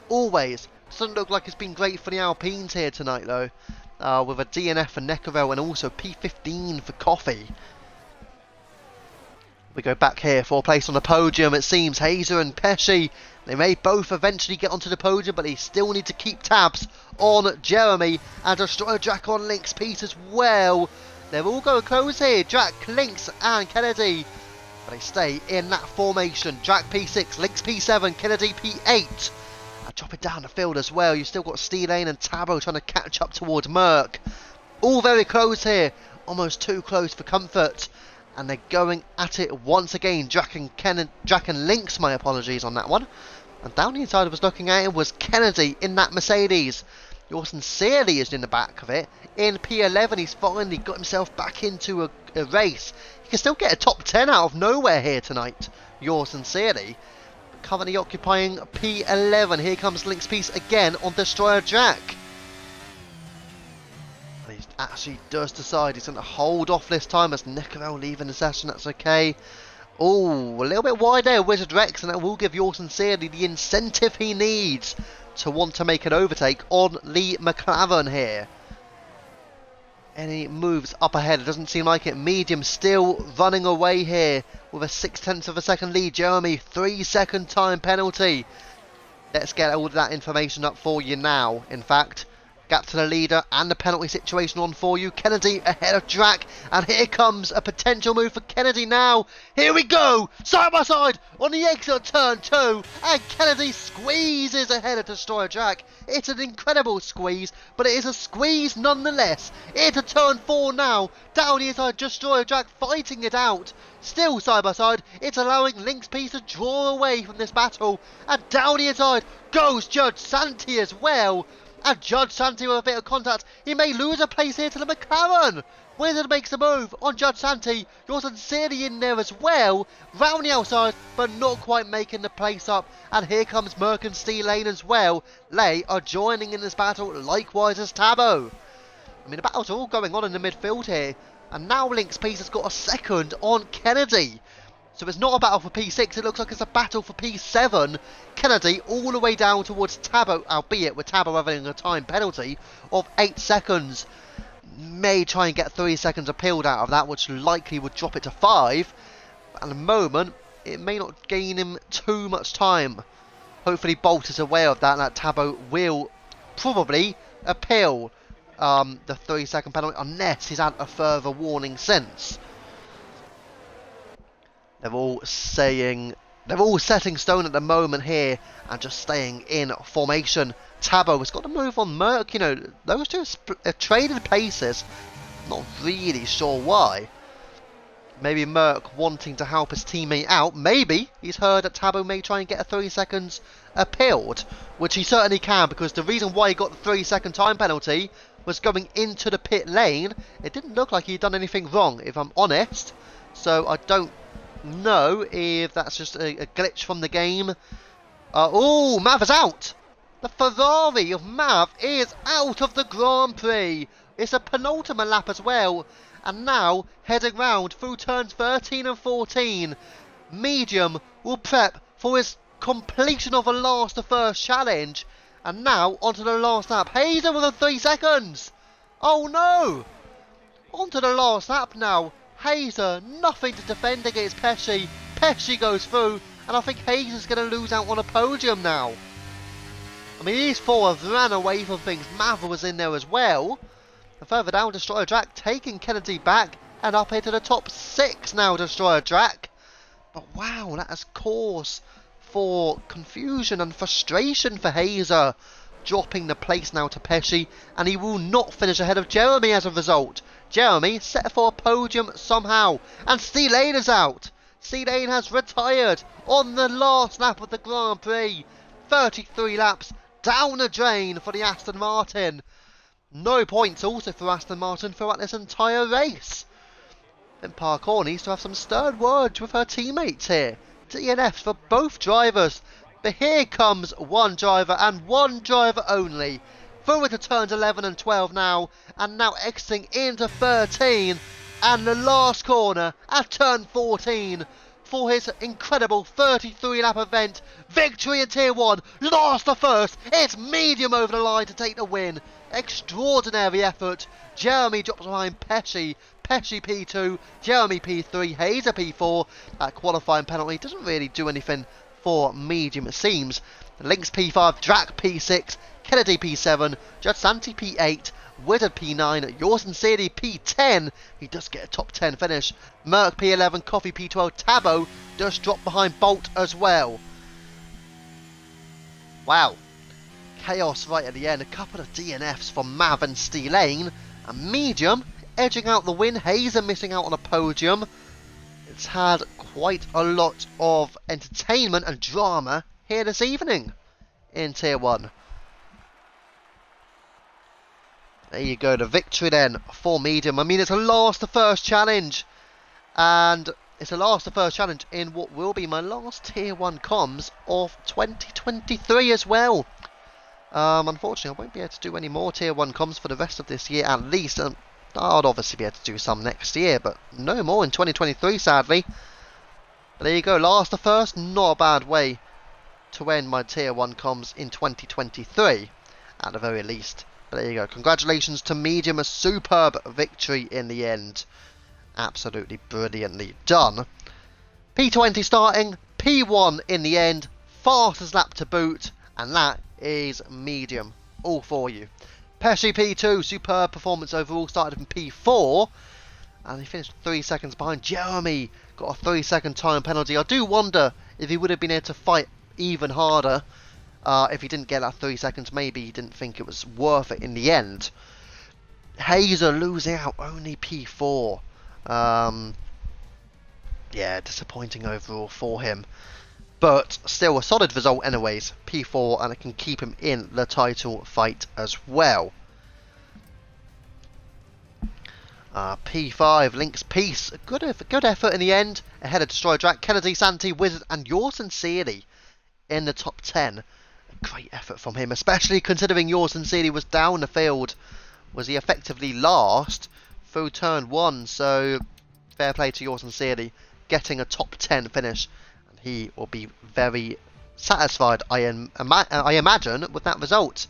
Always. Doesn't look like it's been great for the Alpines here tonight though. With a DNF for Neckarel and also P15 for Coffee. We go back here for a place on the podium. It seems Hazer and Pesci, they may both eventually get onto the podium, but they still need to keep tabs on Jeremy and Destroyer Drac on Link's Piece as well. They're all going close here. Drac, Links and Kennedy. But they stay in that formation. Drac P6, Links P7, Kennedy P8. And drop it down the field as well. You've still got Steelane and Tabo trying to catch up towards Merck. All very close here. Almost too close for comfort. And they're going at it once again. Drac and Links, my apologies on that one. And down the inside I was looking at it was Kennedy in that Mercedes. Yours Sincerely is in the back of it. In P11 he's finally got himself back into a race. He can still get a top 10 out of nowhere here tonight. Yours Sincerely. Currently occupying P11. Here comes Link's Piece again on Destroyer Drac. He actually does decide he's going to hold off this time as Neckarel leaving the session. That's okay. Oh, a little bit wide there, Wizard Rex, and that will give Yours Sincerely the incentive he needs to want to make an overtake on Lee McLaren here. Any moves up ahead? It doesn't seem like it. Medium still running away here with a 0.6 of a second lead. Jeremy, 3-second time penalty. Let's get all of that information up for you now. In fact, gap to the leader and the penalty situation on for you. Kennedy ahead of Drac, and here comes a potential move for Kennedy now. Here we go, side by side on the exit of turn 2, and Kennedy squeezes ahead of Destroyer Drac. It's an incredible squeeze, but it is a squeeze nonetheless. Into turn 4 now, down the inside, Destroyer Drac fighting it out. Still side by side, it's allowing Link's Piece to draw away from this battle, and down the inside goes Judge Santi as well. And Judge Santi with a bit of contact. He may lose a place here to the McLaren. Wizard makes the move on Judge Santi. Yours Sincerely in there as well. Round the outside, but not quite making the place up. And here comes Merck and Steelane as well. They are joining in this battle, likewise as Tabo. I mean, the battle's all going on in the midfield here. And now Link's Piece has got a second on Kennedy. So it's not a battle for P6, it looks like it's a battle for P7. Kennedy all the way down towards Tabo, albeit with Tabo having a time penalty of 8 seconds. May try and get 3 seconds appealed out of that, which likely would drop it to 5. But at the moment, it may not gain him too much time. Hopefully Bolt is aware of that, and that Tabo will probably appeal the 3-second penalty, unless he's had a further warning since. They're all setting stone at the moment here and just staying in formation. Tabo has got to move on Merck. You know, those two have traded places. Not really sure why. Maybe Merck wanting to help his teammate out. Maybe he's heard that Tabo may try and get a 3 seconds appealed, which he certainly can, because the reason why he got the 3-second time penalty was going into the pit lane. It didn't look like he'd done anything wrong, if I'm honest. So I don't know if that's just a glitch from the game. Oh, Mav is out! The Ferrari of Mav is out of the Grand Prix. It's a penultimate lap as well. And now, heading round through turns 13 and 14, Medium will prep for his completion of a last to first challenge. And now, onto the last lap. Hazer with the 3 seconds. Oh no! Onto the last lap now. Hazer, nothing to defend against Pesci. Pesci goes through, and I think Hazer's going to lose out on a podium now. I mean, these 4 have ran away from things. Mather was in there as well. And further down, Destroyer Drac taking Kennedy back, and up into the top 6 now, Destroyer Drac. But wow, that has cause for confusion and frustration for Hazer, dropping the place now to Pesci, and he will not finish ahead of Jeremy as a result. Jeremy set for a podium somehow, and C-Lane is out. C-Lane has retired on the last lap of the Grand Prix. 33 laps down the drain for the Aston Martin. No points also for Aston Martin throughout this entire race. And Parkour needs to have some stern words with her teammates here. DNFs for both drivers. But here comes one driver and one driver only. Through into turns 11 and 12 now. And now exiting into 13. And the last corner at turn 14. For his incredible 33 lap event. Victory in Tier 1. Last to first. It's medium over the line to take the win. Extraordinary effort. Jeremy drops behind Pesci. Pesci P2, Jeremy P3, Hazer P4. That qualifying penalty doesn't really do anything for medium, it seems. Lynx P5, Drac P6, Kennedy P7, Judge Santi P8, Wizard P9, Yours Sincerely P10. He does get a top 10 finish. Merc P11, Coffee P12, Tabo does drop behind Bolt as well. Wow. Chaos right at the end. A couple of DNFs from Mav and C-Lane. And medium edging out the win. Hazer missing out on a podium. It's had quite a lot of entertainment and drama here this evening in Tier 1. There you go, the victory then for medium. I mean, it's a last to first challenge. And it's a last to first challenge in what will be my last Tier 1 comms of 2023 as well. Unfortunately, I won't be able to do any more Tier 1 comms for the rest of this year at least. I'd obviously be able to do some next year, but no more in 2023, sadly. But there you go, last to first, not a bad way to end my Tier 1 comms in 2023, at the very least. But there you go, congratulations to medium, a superb victory in the end. Absolutely brilliantly done. P20 starting, P1 in the end, fastest lap to boot, and that is medium, all for you. Pesci P2, superb performance overall, started from P4, and he finished 3 seconds behind. Jeremy got a 3-second time penalty. I do wonder if he would have been able to fight even harder if he didn't get that 3 seconds. Maybe he didn't think it was worth it in the end. Hazer losing out, only P4. Yeah, disappointing overall for him. But still a solid result anyways, P4, and it can keep him in the title fight as well. P5, Lynx Peace, a good effort in the end, ahead of Destroyer Drac, Kennedy, Santi, Wizard and Yours Sincerely in the top 10. A great effort from him, especially considering Yours Sincerely was down the field. Was he effectively last through turn 1, so fair play to Yours Sincerely, getting a top 10 finish. He will be very satisfied, I imagine, with that result.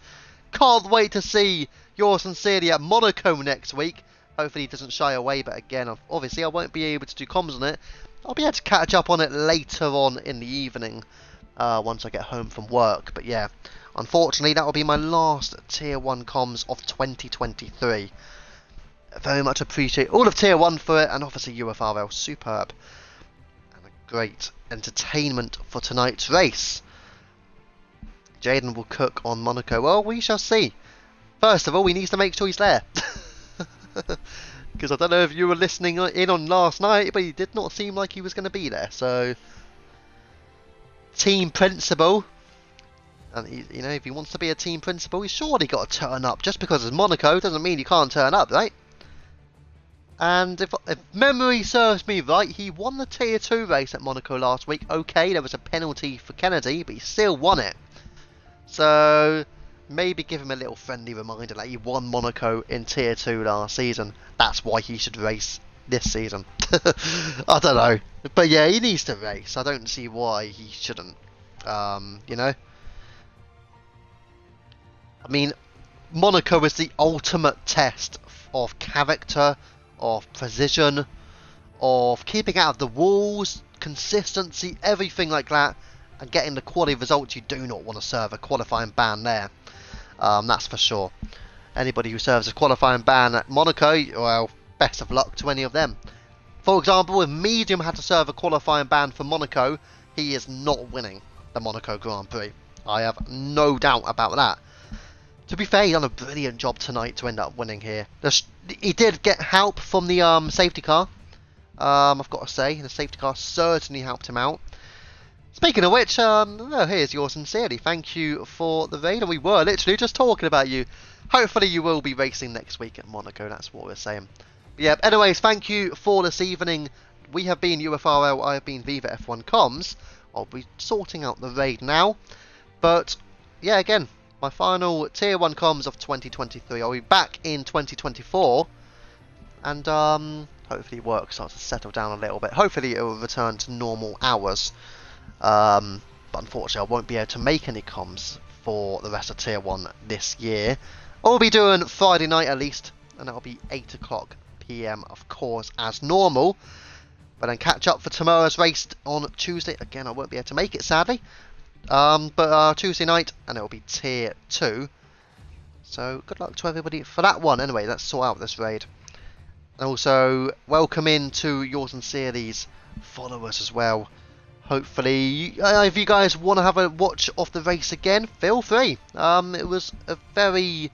Can't wait to see Yours Sincerely at Monaco next week. Hopefully he doesn't shy away, but again, obviously I won't be able to do comms on it. I'll be able to catch up on it later on in the evening, once I get home from work. But yeah, unfortunately that will be my last Tier 1 comms of 2023. Very much appreciate all of Tier 1 for it, and obviously UFRL, superb. Great entertainment for tonight's race. Jaden will cook on Monaco. Well, we shall see. First of all, we need to make sure he's there. Because I don't know if you were listening in on last night, but he did not seem like he was going to be there. So, team principal. And you know, if he wants to be a team principal, he's surely got to turn up. Just because it's Monaco doesn't mean you can't turn up, right? And if memory serves me right, he won the Tier 2 race at Monaco last week. Okay, there was a penalty for Kennedy, but he still won it. So, maybe give him a little friendly reminder that he won Monaco in Tier 2 last season. That's why he should race this season. I don't know. But yeah, he needs to race. I don't see why he shouldn't. You know? I mean, Monaco is the ultimate test of character, of precision, of keeping out of the walls, consistency, everything like that, and getting the quality results you do not want to serve a qualifying ban there. That's for sure. Anybody who serves a qualifying ban at Monaco, well, best of luck to any of them. For example, if Medium had to serve a qualifying ban for Monaco, he is not winning the Monaco Grand Prix. I have no doubt about that. To be fair, he done a brilliant job tonight to end up winning here. He did get help from the safety car. I've got to say, the safety car certainly helped him out. Speaking of which, here's yours sincerely. Thank you for the raid. We were literally just talking about you. Hopefully you will be racing next week at Monaco. That's what we're saying. But yeah, anyways, thank you for this evening. We have been UFRL. I have been Viva F1 Comms. I'll be sorting out the raid now. But yeah, again, my final Tier 1 comms of 2023. I'll be back in 2024. And hopefully work starts to settle down a little bit. Hopefully it will return to normal hours. But unfortunately I won't be able to make any comms for the rest of Tier 1 this year. I'll be doing Friday night at least. And that'll be 8 o'clock PM of course as normal. But then catch up for tomorrow's race on Tuesday. Again, I won't be able to make it sadly. But Tuesday night, and it'll be Tier 2. So good luck to everybody for that one. Anyway, let's sort out this raid. And also, welcome in to yours sincerely's followers as well. Hopefully, if you guys want to have a watch of the race again, feel free. It was a very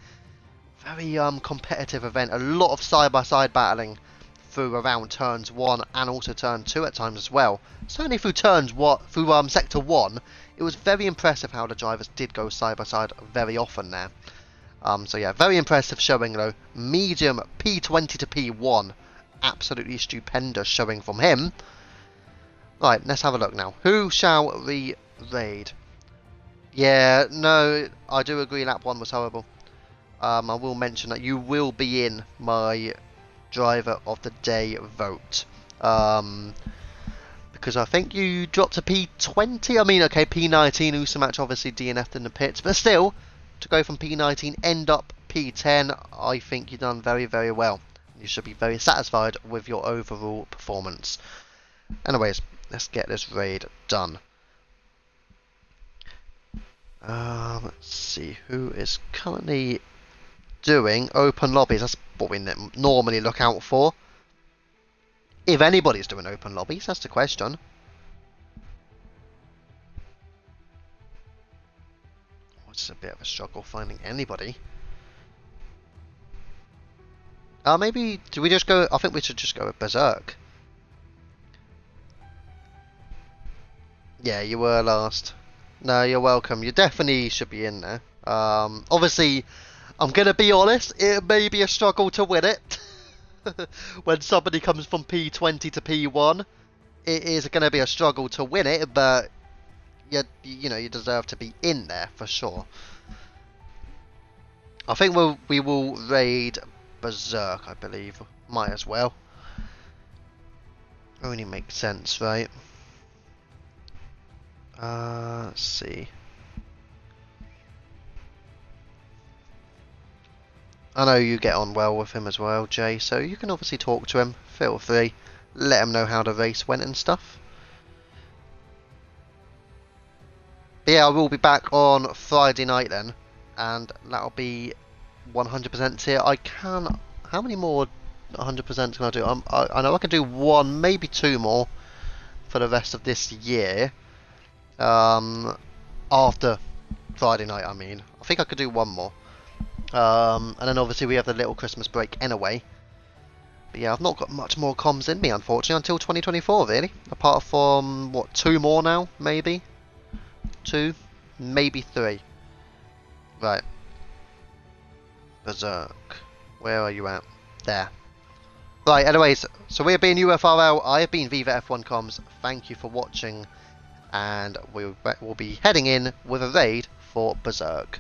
competitive event. A lot of side-by-side battling through around turns 1 and also turn 2 at times as well. Certainly through sector 1, it was very impressive how the drivers did go side by side very often there. So yeah, very impressive showing though. Medium P20 to P1, absolutely stupendous showing from him. Right, let's have a look now. Who shall we raid? Yeah, no, I do agree lap 1 was horrible. I will mention that you will be in my driver of the day vote. Because I think you dropped to P20. I mean, okay, P19, Usamatch obviously DNF'd in the pits, but still, to go from P19, end up P10, I think you've done very, very well. You should be very satisfied with your overall performance. Anyways, let's get this raid done. Let's see, who is currently doing open lobbies? That's what we normally look out for. If anybody's doing open lobbies, that's the question. Oh, it's a bit of a struggle finding anybody. Maybe, do we just go, I think we should just go with Berserk. Yeah, you were last. No, you're welcome. You definitely should be in there. Obviously, I'm going to be honest, it may be a struggle to win it. When somebody comes from P20 to P1, it is going to be a struggle to win it, but you know, you deserve to be in there for sure. I think we will raid Berserk, I believe. Might as well. Only makes sense, right? Let's see. I know you get on well with him as well, Jay, so you can obviously talk to him. Feel free. Let him know how the race went and stuff. But yeah, I will be back on Friday night then, and that'll be 100% tier. I can... How many more 100% can I do? I know I can do 1, maybe 2 more for the rest of this year. After Friday night, I mean. I think I could do 1 more. And then obviously we have the little Christmas break anyway. But yeah, I've not got much more comms in me, unfortunately, until 2024, really. Apart from, what, 2 more now, maybe? 2, maybe 3. Right. Berserk. Where are you at? There. Right, anyways, so we have been UFRL, I have been Viva F1 Comms. Thank you for watching, and we'll be heading in with a raid for Berserk.